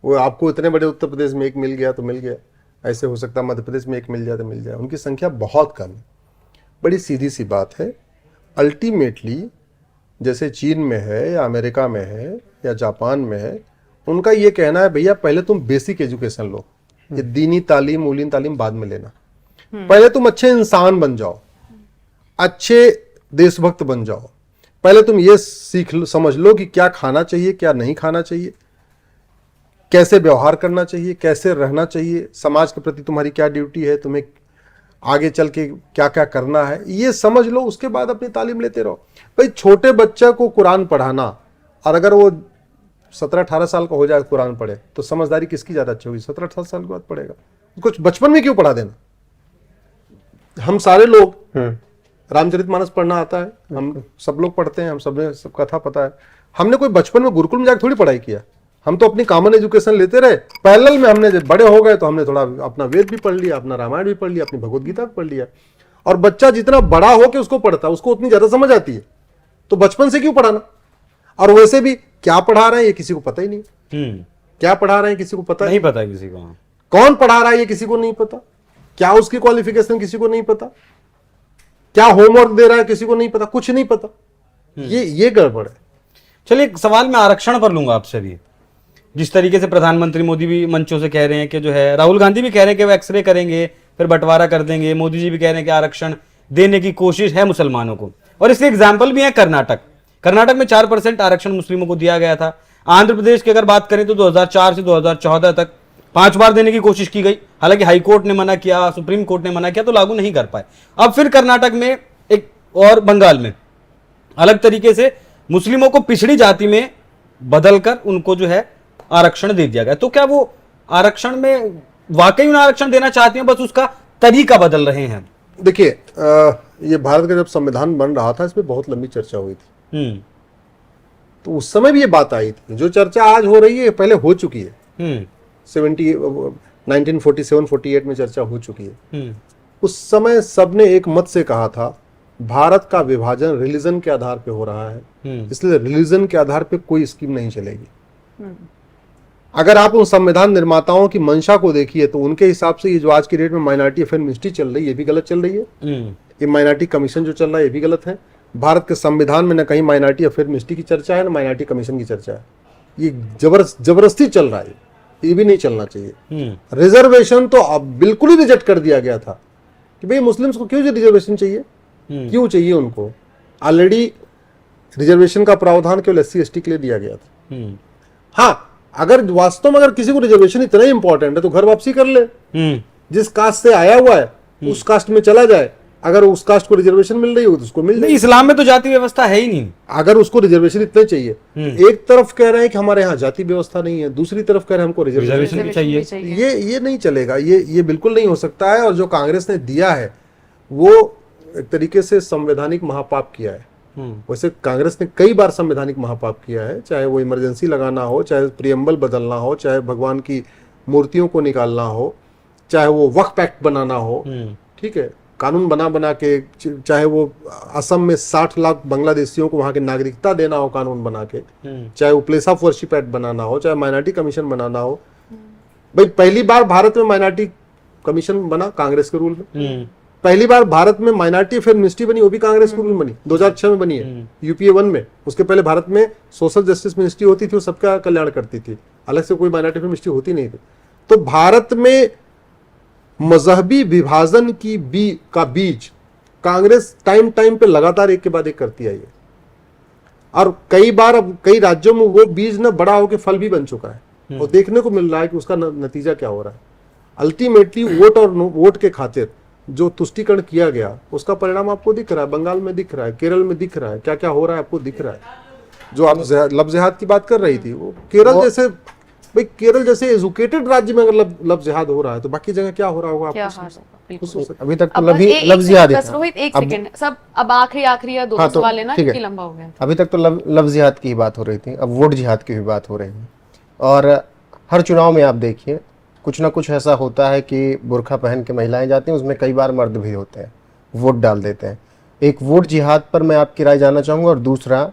वो आपको इतने बड़े उत्तर प्रदेश में एक मिल गया तो मिल गया, ऐसे हो सकता है मध्य प्रदेश में एक मिल जाए तो मिल जाए, उनकी संख्या बहुत कम है। बड़ी सीधी सी बात है, अल्टीमेटली जैसे चीन में है या अमेरिका में है या जापान में है, उनका ये कहना है भैया पहले तुम बेसिक एजुकेशन लो, ये दीनी तालीम उलीन तालीम बाद में लेना, पहले तुम अच्छे इंसान बन जाओ, अच्छे देशभक्त बन जाओ, पहले तुम ये समझ लो कि क्या खाना चाहिए क्या नहीं खाना चाहिए, कैसे व्यवहार करना चाहिए, कैसे रहना चाहिए, समाज के प्रति तुम्हारी क्या ड्यूटी है, तुम्हें आगे चल के क्या क्या करना है, ये समझ लो, उसके बाद अपनी तालीम लेते रहो। भाई छोटे बच्चे को कुरान पढ़ाना, और अगर वो 17-18 साल का हो जाए कुरान पढ़े तो समझदारी किसकी ज्यादा अच्छी होगी? 17-18 साल के बाद पढ़ेगा, कुछ बचपन में क्यों पढ़ा देना? हम सारे लोग रामचरितमानस पढ़ना आता है, हम सब लोग पढ़ते हैं, हम सब कथा पता है, हमने कोई बचपन में गुरुकुल में जाकर थोड़ी पढ़ाई किया, हम तो अपनी कॉमन एजुकेशन लेते रहे। पैरेलल में हमने जब बड़े हो गए तो हमने थोड़ा अपना वेद भी पढ़ लिया, अपना रामायण भी पढ़ लिया, अपनी भगवत गीता भी पढ़ लिया। और बच्चा जितना बड़ा हो के उसको पढ़ता है उसको उतनी ज्यादा समझ आती है, तो बचपन से क्यों पढ़ाना? और वैसे भी क्या पढ़ा रहे हैं ये किसी को पता ही नहीं, क्या पढ़ा रहे हैं किसी को पता नहीं पता किसी को। कौन पढ़ा रहा है ये किसी को नहीं पता, क्या उसकी क्वालिफिकेशन किसी को नहीं पता, क्या होमवर्क दे रहा है किसी को नहीं पता, कुछ नहीं पता। ये गड़बड़ है। चलिए एक सवाल मैं आरक्षण पर लूंगा आपसे भी। जिस तरीके से प्रधानमंत्री मोदी भी मंचों से कह रहे हैं कि जो है, राहुल गांधी भी कह रहे हैं कि वो एक्सरे करेंगे फिर बंटवारा कर देंगे, मोदी जी भी कह रहे हैं कि आरक्षण देने की कोशिश है मुसलमानों को, और इसके एग्जाम्पल भी है कर्नाटक में 4% आरक्षण मुस्लिमों को दिया गया था। आंध्र प्रदेश की अगर बात करें तो 2004 से 2014 तक 5 बार देने की कोशिश की गई, हालांकि हाई कोर्ट ने मना किया, सुप्रीम कोर्ट ने मना किया, तो लागू नहीं कर पाए। अब फिर कर्नाटक में एक और बंगाल में अलग तरीके से मुस्लिमों को पिछड़ी जाति में बदलकर उनको जो है आरक्षण दे दिया गया। तो क्या वो आरक्षण में वाकई उन्हें आरक्षण देना चाहते हैं, बस उसका तरीका बदल रहे हैं? देखिए ये भारत का जब संविधान बन रहा था इसमें बहुत लंबी चर्चा हुई थी, तो उस समय भी ये बात आई थी। जो चर्चा आज हो रही है पहले हो चुकी है, 1947-48 में चर्चा हो चुकी है। उस समय सबने एक मत से कहा था भारत का विभाजन रिलीजन के आधार पे हो रहा है, इसलिए रिलीजन के आधार पे कोई स्कीम नहीं चलेगी। अगर आप उन संविधान निर्माताओं की मंशा को देखिए तो उनके हिसाब से ये जो आज की डेट में माइनॉरिटी अफेयर मिनिस्ट्री चल रही है ये भी गलत चल रही है, ये माइनॉरिटी कमीशन जो चल रहा है ये भी गलत है। भारत के संविधान में न कहीं माइनॉरिटी अफेयर मिनिस्ट्री की चर्चा है, न माइनॉरिटी कमीशन की चर्चा है, ये जबरदस्ती चल रहा है, ये भी नहीं चलना चाहिए। रिजर्वेशन तो अब बिल्कुल ही रिजेक्ट कर दिया गया था कि भाई मुस्लिम्स को क्यों रिजर्वेशन चाहिए, क्यों चाहिए उनको? ऑलरेडी रिजर्वेशन का प्रावधान केवल SC/ST के लिए दिया गया था। हाँ, अगर वास्तव में अगर किसी को रिजर्वेशन इतना ही इंपॉर्टेंट है तो घर वापसी कर ले, जिस कास्ट से आया हुआ है उस कास्ट में चला जाए, अगर उस कास्ट को रिजर्वेशन मिल रही हो तो उसको मिल जाए। इस्लाम में तो जाति व्यवस्था है ही नहीं। अगर उसको रिजर्वेशन इतने चाहिए, एक तरफ कह रहे हैं कि हमारे यहाँ जाति व्यवस्था नहीं है, दूसरी तरफ कह रहे हैं हमको रिजर्वेशन भी चाहिए। ये नहीं चलेगा, ये बिल्कुल नहीं हो सकता है। और जो कांग्रेस ने दिया है वो एक तरीके से संवैधानिक महापाप किया है। वैसे कांग्रेस ने कई बार संवैधानिक महापाप किया है, चाहे वो इमरजेंसी लगाना हो, चाहे प्रियम्बल बदलना हो, चाहे भगवान की मूर्तियों को निकालना हो, चाहे वो वक्फ एक्ट बनाना हो, ठीक है, कानून बना के, चाहे वो असम में 60 लाख बांग्लादेशियों को वहां की नागरिकता देना हो कानून बना के, चाहे वो प्लेस ऑफ वर्शिप एक्ट बनाना हो, चाहे माइनॉरिटी कमीशन बनाना हो। भाई पहली बार भारत में माइनॉरिटी कमीशन बना कांग्रेस के रूल में, पहली बार भारत में माइनॉरिटी अफेयर मिनिस्ट्री बनी, वो भी कांग्रेस के रूल में बनी, 2006 में बनी है, UPA 1 में। उसके पहले भारत में सोशल जस्टिस मिनिस्ट्री होती थी, वो सबका कल्याण करती थी, अलग से कोई माइनॉरिटी अफेयर मिनिस्ट्री होती नहीं थी। तो भारत में मजहबी विभाजन का बीज कांग्रेस टाइम पे लगातार एक के बाद एक करती आई है, और कई बार अब कई राज्यों में वो बीज न बड़ा होकर फल भी बन चुका है, और देखने को मिल रहा है कि उसका नतीजा क्या हो रहा है। अल्टीमेटली वोट और वोट के खातिर जो तुष्टीकरण किया गया उसका परिणाम आपको दिख रहा है, बंगाल में दिख रहा है, केरल में दिख रहा है, क्या क्या हो रहा है आपको दिख रहा है। जो आप लव जिहाद की बात कर रही थी, वो केरल जैसे, भाई केरल जैसे एजुकेटेड राज्य में अगर लव जिहाद हो रहा है तो बाकी जगह क्या हो रहा होगा क्या आपको हाल होगा, बिल्कुल। खुद सोच सकते अभी तक तो अब बस लव जिहाद ही बस था। रोहित एक अब- सेकंड सब, अब आखिरी या दो हाँ, तो सवाल लेना ठीक है। क्योंकि लंबा हो गया। अभी तक तो लव जिहाद की ही बात हो रही थी, अब वोट जिहाद की भी बात हो रही है। और हर चुनाव में आप देखिए कुछ ना कुछ ऐसा होता है कि बुर्का पहन के महिलाएं जाती हैं, उसमें कई बार मर्द भी होते हैं, वोट डाल देते हैं। एक वोट जिहाद पर मैं आपकी राय जानना चाहूँगा। और दूसरा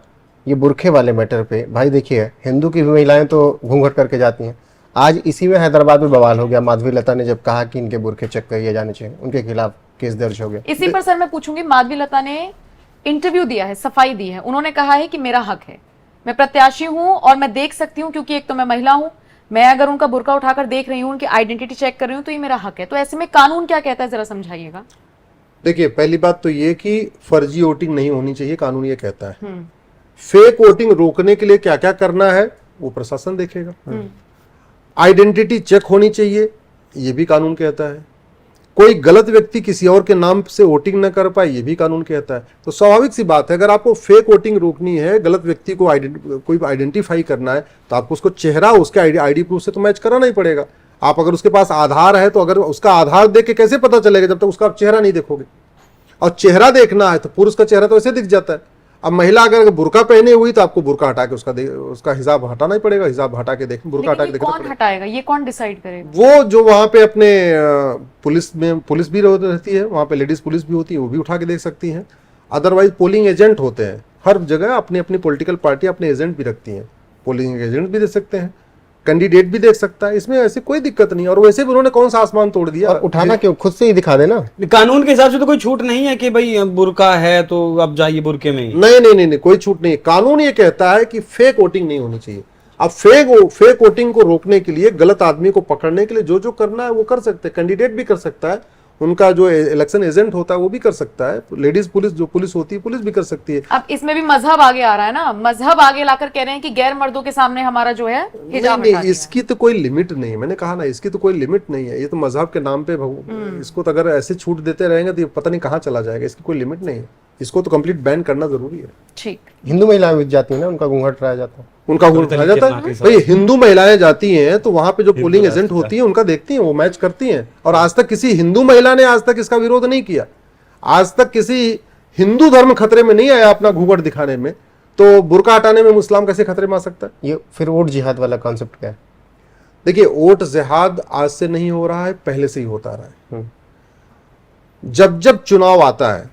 ये बुरखे वाले मैटर पे, भाई देखिए हिंदू की भी महिलाएं तो घूंघट करके जाती हैं। आज इसी में हैदराबाद में बवाल हो गया, माधवी लता ने जब कहा कि इनके बुरखे चेक किए जाने चाहिए, उनके खिलाफ केस दर्ज हो गया। इसी पर सर मैं पूछूंगी, माधवी लता ने इंटरव्यू दिया है, सफाई दी है, उन्होंने कहा है कि मेरा हक है, मैं प्रत्याशी हूं और मैं देख सकती हूं क्योंकि एक तो मैं महिला हूं, मैं अगर उनका बुर्का उठाकर देख रही हूं, उनकी आइडेंटिटी चेक कर रही हूं तो ये मेरा हक है। तो ऐसे में कानून क्या कहता है, जरा समझाइएगा। देखिए पहली बात तो ये कि फर्जी वोटिंग नहीं होनी चाहिए, कानून ये कहता है। फेक वोटिंग रोकने के लिए क्या क्या करना है वो प्रशासन देखेगा। आइडेंटिटी चेक होनी चाहिए, ये भी कानून कहता है। कोई गलत व्यक्ति किसी और के नाम से वोटिंग न कर पाए, ये भी कानून कहता है। तो स्वाभाविक सी बात है, अगर आपको फेक वोटिंग रोकनी है, गलत व्यक्ति को कोई आइडेंटिफाई करना है, तो आपको उसको चेहरा उसके आईडी प्रूफ से तो मैच कराना ही पड़ेगा। आप अगर उसके पास आधार है तो अगर उसका आधार देख के कैसे पता चलेगा जब तक उसका आप चेहरा नहीं देखोगे। और चेहरा देखना है तो पुरुष का चेहरा तो ऐसे दिख जाता है। अब महिला अगर बुर्का पहने हुई तो आपको बुर्का हटा के उसका हिजाब हटाना ही पड़ेगा, हिजाब हटा के देख, बुर्का हटा के लेकिन ये देखना कौन पड़ेगा। हटाएगा, ये कौन डिसाइड करेगा? वो जो वहां पे अपने पुलिस भी रहती है, वहां पे लेडीज पुलिस भी होती है, वो भी उठा के देख सकती हैं। अदरवाइज पोलिंग एजेंट होते हैं, हर जगह अपनी अपनी पॉलिटिकल पार्टी अपने एजेंट भी रखती हैं, पोलिंग एजेंट भी दे सकते हैं, कैंडिडेट भी देख सकता है, इसमें ऐसी कोई दिक्कत नहीं। और वैसे भी उन्होंने कौन सा आसमान तोड़ दिया। और उठाना क्यों, खुद से ही दिखा देना। कानून के हिसाब से तो कोई छूट नहीं है कि भाई बुर्का है तो अब जाइए बुर्के में ही। नहीं, कोई छूट नहीं है। कानून ये कहता है कि फेक वोटिंग नहीं होनी चाहिए। अब फेक वोटिंग को रोकने के लिए, गलत आदमी को पकड़ने के लिए जो जो करना है वो कर सकते हैं। कैंडिडेट भी कर सकता है, उनका जो इलेक्शन एजेंट होता है वो भी कर सकता है, लेडीज पुलिस जो पुलिस होती है पुलिस भी कर सकती है। अब इसमें भी मजहब आगे आ रहा है ना, मजहब आगे लाकर कह रहे हैं कि गैर मर्दों के सामने हमारा जो है हिजाब हटा दिया है। इसकी तो कोई लिमिट नहीं है, मैंने कहा ना, इसकी तो कोई लिमिट नहीं है। ये तो मजहब के नाम पे इसको तो अगर ऐसे छूट देते रहेंगे तो ये पता नहीं कहाँ चला जाएगा। इसकी कोई लिमिट नहीं है, इसको तो कंप्लीट बैन करना जरूरी है। ठीक, हिंदू महिलाएं भी जाती है ना, उनका घूंघट रहा जाता है, उनका गुण तरीके रह जाता अपना है। के भाई हिंदू महिलाएं जाती हैं तो वहां पे जो पोलिंग एजेंट होती है उनका देखती हैं, वो मैच करती हैं। और आज तक किसी हिंदू महिला ने आज तक इसका विरोध नहीं किया। आज तक किसी हिंदू धर्म खतरे में नहीं आया अपना घूंघट दिखाने में, तो बुर्का हटाने में मुस्लिम कैसे खतरे में आ सकता है? ये फिर वोट जिहाद वाला कॉन्सेप्ट क्या है? देखिए वोट जिहाद आज से नहीं हो रहा है, पहले से ही होता रहा है। जब जब चुनाव आता है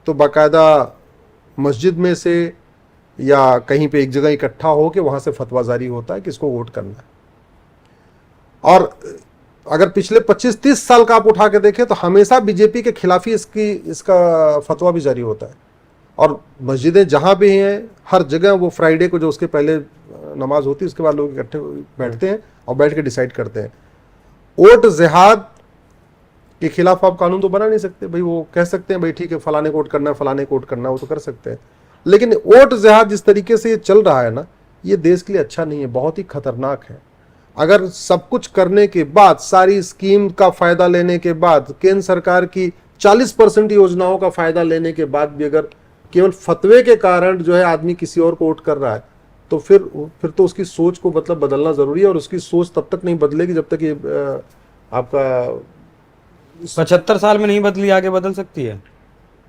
तो बाकायदा मस्जिद में से या कहीं पे एक जगह इकट्ठा हो के वहां से फतवा जारी होता है कि इसको वोट करना है। और अगर पिछले 25-30 साल का आप उठा के देखें तो हमेशा बीजेपी के खिलाफ ही इसका फतवा भी जारी होता है। और मस्जिदें जहां भी हैं हर जगह वो फ्राइडे को जो उसके पहले नमाज होती है उसके बाद लोग इकट्ठे बैठते हैं और बैठ के डिसाइड करते हैं। वोट जिहाद के खिलाफ आप कानून तो बना नहीं सकते। भाई वो कह सकते हैं भाई ठीक है फलाने को वोट करना है, फलाने को वोट करना है, वो तो कर सकते हैं। लेकिन वोट जिहाद जिस तरीके से ये चल रहा है ना, ये देश के लिए अच्छा नहीं है, बहुत ही खतरनाक है। अगर सब कुछ करने के बाद, सारी स्कीम का फायदा लेने के बाद, केंद्र सरकार की 40% योजनाओं का फायदा लेने के बाद भी अगर केवल फतवे के कारण जो है आदमी किसी और को वोट कर रहा है, तो फिर तो उसकी सोच को मतलब बदलना जरूरी है। और उसकी सोच तब तक नहीं बदलेगी जब तक ये आपका 75 साल में नहीं बदली, आगे बदल सकती है।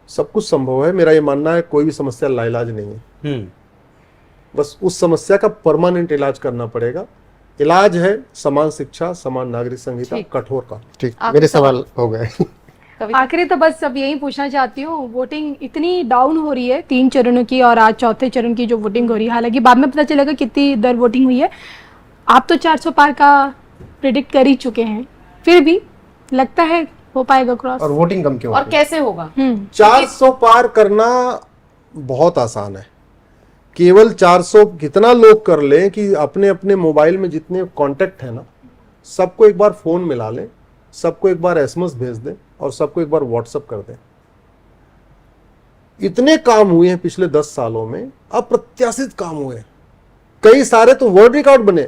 सब कुछ संभव है। मेरा ये मानना है कोई भी समस्या लाइलाज नहीं है। बस उस समस्या का परमानेंट इलाज करना पड़ेगा। इलाज है समान शिक्षा, समान नागरिक संहिता, कठोर का। ठीक, आपके मेरे सवाल हो गए। आखिरी तो बस अब यही पूछना चाहती हूँ, वोटिंग इतनी डाउन हो रही है 3 चरणों की, और आज चौथे चरण की जो वोटिंग हो रही है, हालांकि बाद में पता चलेगा कितनी दर वोटिंग हुई है। आप तो 400 पार का प्रिडिक्ट कर ही चुके हैं, फिर भी लगता है हो पाएगा क्रॉस? और वोटिंग कम क्यों? और कैसे होगा? 400 पार करना बहुत आसान है। केवल 400 कितना लोग कर लें कि अपने अपने मोबाइल में जितने कांटेक्ट है ना, सबको एक बार फोन मिला लें, सबको एक बार एसएमएस भेज दें और सबको एक बार व्हाट्सएप कर दें। इतने काम हुए हैं पिछले 10 सालों में, अप्रत्याशित काम हुए। कई सारे तो वर्ल्ड रिकॉर्ड बने,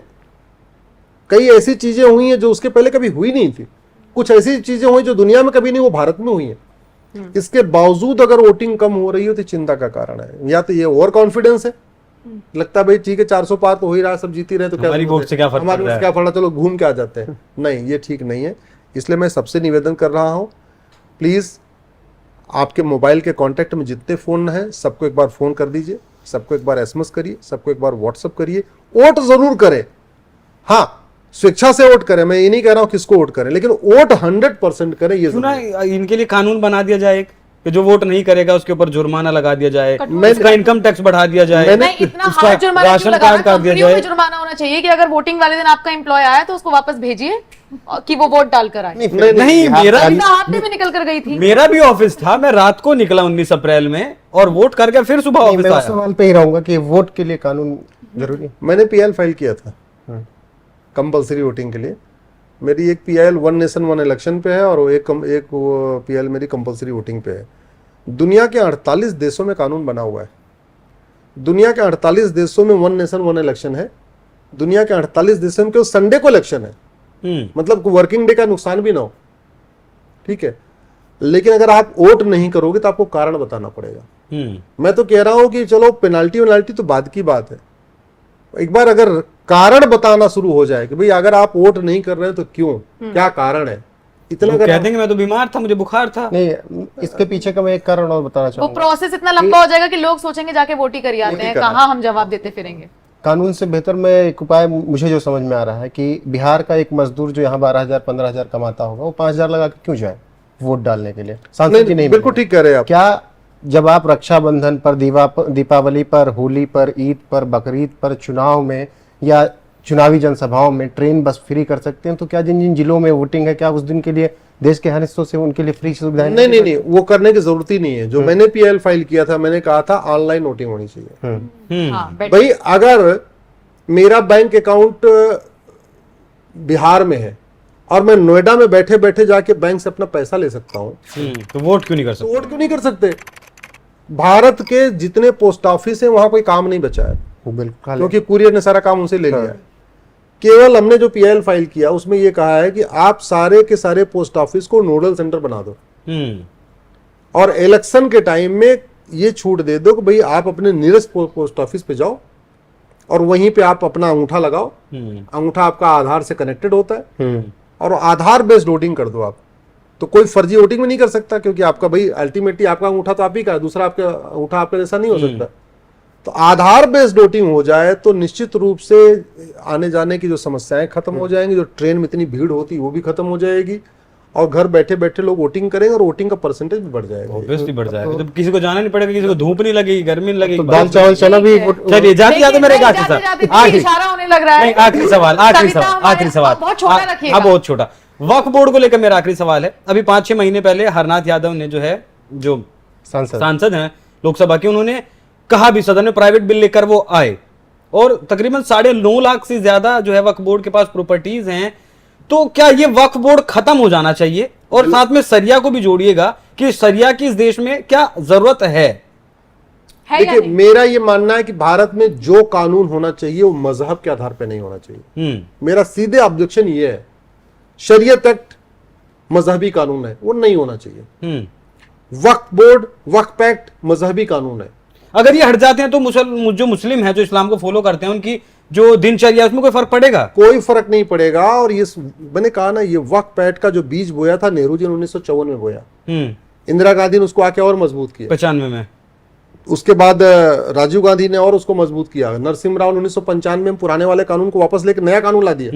कई ऐसी चीजें हुई हैं जो उसके पहले कभी हुई नहीं थी। कुछ ऐसी चीजें हुई जो दुनिया में कभी नहीं, वो भारत में हुई है। इसके बावजूद अगर वोटिंग कम हो रही हो तो चिंता का कारण है। या तो ये ओवर कॉन्फिडेंस है, लगता है भाई ठीक है 400 पार तो हो ही रहा है, सब जीत ही रहे तो क्या हमारी वोट से क्या फर्क पड़ हमारी रहा वोट है? से क्या फर्क, चलो घूम के आ जाते हैं। नहीं, ये ठीक नहीं है। इसलिए मैं सबसे निवेदन कर रहा हूं, प्लीज आपके मोबाइल के कांटेक्ट में जितने फोन हैं सबको एक बार फोन कर दीजिए, सबको एक बार एसएमएस करिए, सबको एक बार व्हाट्सएप करिए। वोट जरूर करें, हाँ स्वेच्छा से वोट करें, मैं ये नहीं कह रहा हूं किसको वोट करें, लेकिन वोट 100% करें। ये क्यों ना जरूरी है। इनके लिए कानून बना दिया जाए एक, कि जो वोट नहीं करेगा उसके ऊपर जुर्माना लगा दिया जाए, मैं- इसका इनकम टैक्स बढ़ा दिया जाए, मैंने- नहीं, इतना उसका हार्ड जुर्माना राशन क्यों लगाना? कार्ड काट दिया कंपनियों जाए। में जुर्माना होना चाहिए कि अगर वोटिंग वाले दिन आपका एम्प्लॉय आया तो उसको वापस भेजिए और कि वो वोट डालकर आए। नहीं, मेरा अनिता आपने भी निकल कर गई थी। मेरा भी ऑफिस था, मैं रात को निकला 19 अप्रैल में और वोट करके फिर सुबह नहीं, ऑफिस मैं उस आया। सवाल पे ही रहूंगा कि वोट के लिए कानून जरूरी है। मैंने पीएल फाइल किया था कंपलसरी वोटिंग के लिए। मेरी एक PL one nation one election पे है और एक पीएल मेरी कंपलसरी वोटिंग पे है। दुनिया के 48 देशों में कानून बना हुआ है। दुनिया के 48 देशों में वन नेशन वन इलेक्शन है। दुनिया के 48 देशों में केवल संडे को इलेक्शन है, मतलब वर्किंग डे का नुकसान भी ना हो, ठीक है। लेकिन अगर आप वोट नहीं करोगे तो आपको कारण बताना पड़ेगा। मैं तो कह रहा हूं कि चलो पेनाल्टी वेनाल्टी तो बाद की बात है, एक बार अगर कारण बताना शुरू हो जाए कि भाई अगर आप वोट नहीं कर रहे हैं तो क्यों, क्या कारण है, इतना वो अगर कह देंगे मैं तो बीमार था, मुझे बुखार था। नहीं, इसके पीछे का मैं एक कारण और बताना वो चाहूंगा। प्रोसेस इतना लंबा हो जाएगा कि लोग सोचेंगे जाके वोट ही कर आते हैं, कहाँ हम जवाब देते फिरेंगे। कानून से बेहतर मैं एक उपाय मुझे जो समझ में आ रहा है कि बिहार का एक मजदूर जो यहाँ 12,000 15,000 कमाता होगा, वो 5,000 लगा के क्यों जाए वोट डालने के लिए? सांसद जी नहीं बिल्कुल मिलेंगे। ठीक कह रहे हैं आप। क्या जब आप रक्षाबंधन पर, दीपावली पर, होली पर, ईद पर, बकरीद पर, चुनाव में या चुनावी जनसभाओं में ट्रेन बस फ्री कर सकते हैं, तो क्या जिन जिन जिलों में वोटिंग है क्या उस दिन के लिए देश के हर हिस्सों से उनके लिए फ्री सुविधाएं नहीं, वो करने की जरूरत ही नहीं है। जो मैंने पीएल फाइल किया था, मैंने कहा था ऑनलाइन वोटिंग होनी चाहिए। हाँ, भाई अगर मेरा बैंक अकाउंट बिहार में है और मैं नोएडा में बैठे बैठे जाके बैंक से अपना पैसा ले सकता हूँ, तो वोट क्यों नहीं कर तो सकते? वोट क्यों नहीं कर सकते? भारत के जितने पोस्ट ऑफिस हैं वहां कोई काम नहीं बचा है, बिल्कुल। क्योंकि कुरियर ने सारा काम उनसे ले लिया है। केवल हमने जो पीएल फाइल किया उसमें ये कहा है कि आप सारे के सारे पोस्ट ऑफिस को नोडल सेंटर बना दो और इलेक्शन के टाइम में ये छूट दे दो कि भाई आप अपने नियरेस्ट पोस्ट ऑफिस पे जाओ और वहीं पे आप अपना अंगूठा लगाओ। अंगूठा आपका आधार से कनेक्टेड होता है और आधार बेस्ड वोटिंग कर दो आप, तो कोई फर्जी वोटिंग में नहीं कर सकता, क्योंकि आपका भाई अल्टीमेटली आपका अंगूठा तो आप ही का है, दूसरा आपका अंगूठा आपका जैसा नहीं हो सकता। तो आधार बेस्ड वोटिंग हो जाए तो निश्चित रूप से आने जाने की जो समस्याएं खत्म हो जाएंगी, जो ट्रेन में इतनी भीड़ होती है वो भी खत्म हो जाएगी और घर बैठे बैठे लोग वोटिंग करेंगे और वोटिंग का परसेंटेज भी बढ़ जाएगा। ऑब्वियसली बढ़ जाएगा, तो किसी को जाना नहीं पड़ेगा, किसी को धूप नहीं लगेगी, गर्मी नहीं लगेगी। तो दाल चावल चना भी चलिए जाते जाते मेरे एक आखिरी जाते सवाल, आखिरी इशारा होने लग रहा है। नहीं, आखिरी सवाल, आखिरी कविता सवाल, हमारे आखिरी सवाल, बहुत छोटा रखिएगा। हाँ बहुत छोटा। वक्फ बोर्ड को लेकर मेरा आखिरी सवाल है। अभी 5-6 महीने पहले हरनाथ यादव ने जो है, जो सांसद हैं लोकसभा के, उन्होंने कहा भी सदन में प्राइवेट बिल लेकर वो आए और तकरीबन 9.5 लाख से ज्यादा जो है वक्फ बोर्ड के पास प्रॉपर्टीज हैं। तो क्या ये वक्फ बोर्ड खत्म हो जाना चाहिए? और साथ में सरिया को भी जोड़िएगा कि सरिया की इस देश में क्या जरूरत है या देखिए, नहीं? मेरा ये मानना है कि भारत में जो कानून होना चाहिए वो मजहब के आधार पर नहीं होना चाहिए। मेरा सीधे ऑब्जेक्शन ये है, शरीयत एक्ट मजहबी कानून है, वो नहीं होना चाहिए। वक्फ बोर्ड, वक्फ एक्ट मजहबी कानून है। अगर ये हट जाते हैं तो जो मुस्लिम है, जो इस्लाम को फॉलो करते हैं, उनकी जो दिनचर्या उसमें कोई फर्क पड़ेगा? कोई फर्क नहीं पड़ेगा। और ये मैंने कहा ना, ये वक्फ एक्ट का जो बीज बोया था नेहरू जी ने 1954 में बोया, इंदिरा गांधी ने उसको आके और मजबूत किया 95 में, उसके बाद राजीव गांधी ने और उसको मजबूत किया, नरसिम्हा राव ने 1995 में पुराने वाले कानून को वापस लेकर नया कानून ला दिया,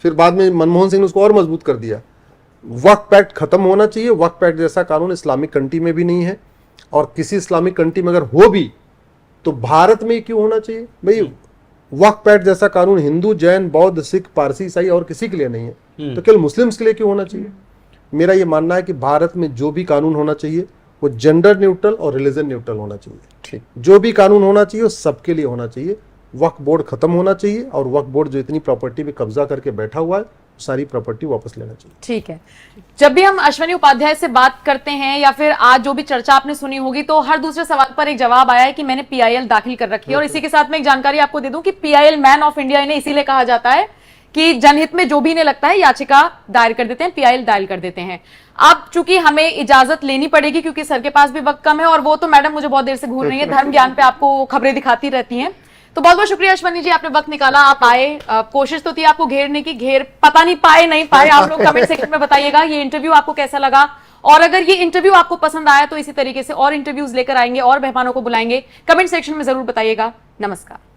फिर बाद में मनमोहन सिंह ने उसको और मजबूत कर दिया। वक्फ एक्ट खत्म होना चाहिए। वक्फ एक्ट जैसा कानून इस्लामिक कंट्री में भी नहीं है और किसी इस्लामिक कंट्री में अगर हो भी तो भारत में क्यों होना चाहिए? भाई वक्फ एक्ट जैसा कानून हिंदू, जैन, बौद्ध, सिख, पारसी, ईसाई और किसी के लिए नहीं है, तो केवल मुस्लिम्स के लिए क्यों होना चाहिए? मेरा ये मानना है कि भारत में जो भी कानून होना चाहिए वो जेंडर न्यूट्रल और रिलीजन न्यूट्रल होना चाहिए। ठीक। जो भी कानून होना चाहिए वो सबके लिए होना चाहिए। वक्फ बोर्ड खत्म होना चाहिए और वक्फ बोर्ड जो इतनी प्रॉपर्टी पे कब्जा करके बैठा हुआ है, सारी प्रॉपर्टी वापस लेना चाहिए। ठीक है। जब भी हम अश्वनी उपाध्याय से बात करते हैं या फिर आज जो भी चर्चा आपने सुनी होगी, तो हर दूसरे सवाल पर एक जवाब आया है कि मैंने पीआईएल दाखिल कर रखी है। और इसी के साथ में एक जानकारी आपको दे दूं कि पीआईएल मैन ऑफ इंडिया इन्हें इसीलिए कहा जाता है कि जनहित में जो भी इन्हें लगता है याचिका दायर कर देते हैं, पीआईएल दायर कर देते हैं। अब चूंकि हमें इजाजत लेनी पड़ेगी क्योंकि सर के पास भी वक्त कम है और वो तो मैडम मुझे बहुत देर से घूर रही है, धर्म ज्ञान पे आपको खबरें दिखाती रहती हैं। तो बहुत बहुत शुक्रिया अश्वनी जी, आपने वक्त निकाला, आप आए। कोशिश तो थी आपको घेरने की, घेर पता नहीं पाए नहीं पाए, आप लोग कमेंट सेक्शन में बताइएगा ये इंटरव्यू आपको कैसा लगा। और अगर ये इंटरव्यू आपको पसंद आया तो इसी तरीके से और इंटरव्यूज लेकर आएंगे और मेहमानों को बुलाएंगे। कमेंट सेक्शन में जरूर बताइएगा। नमस्कार।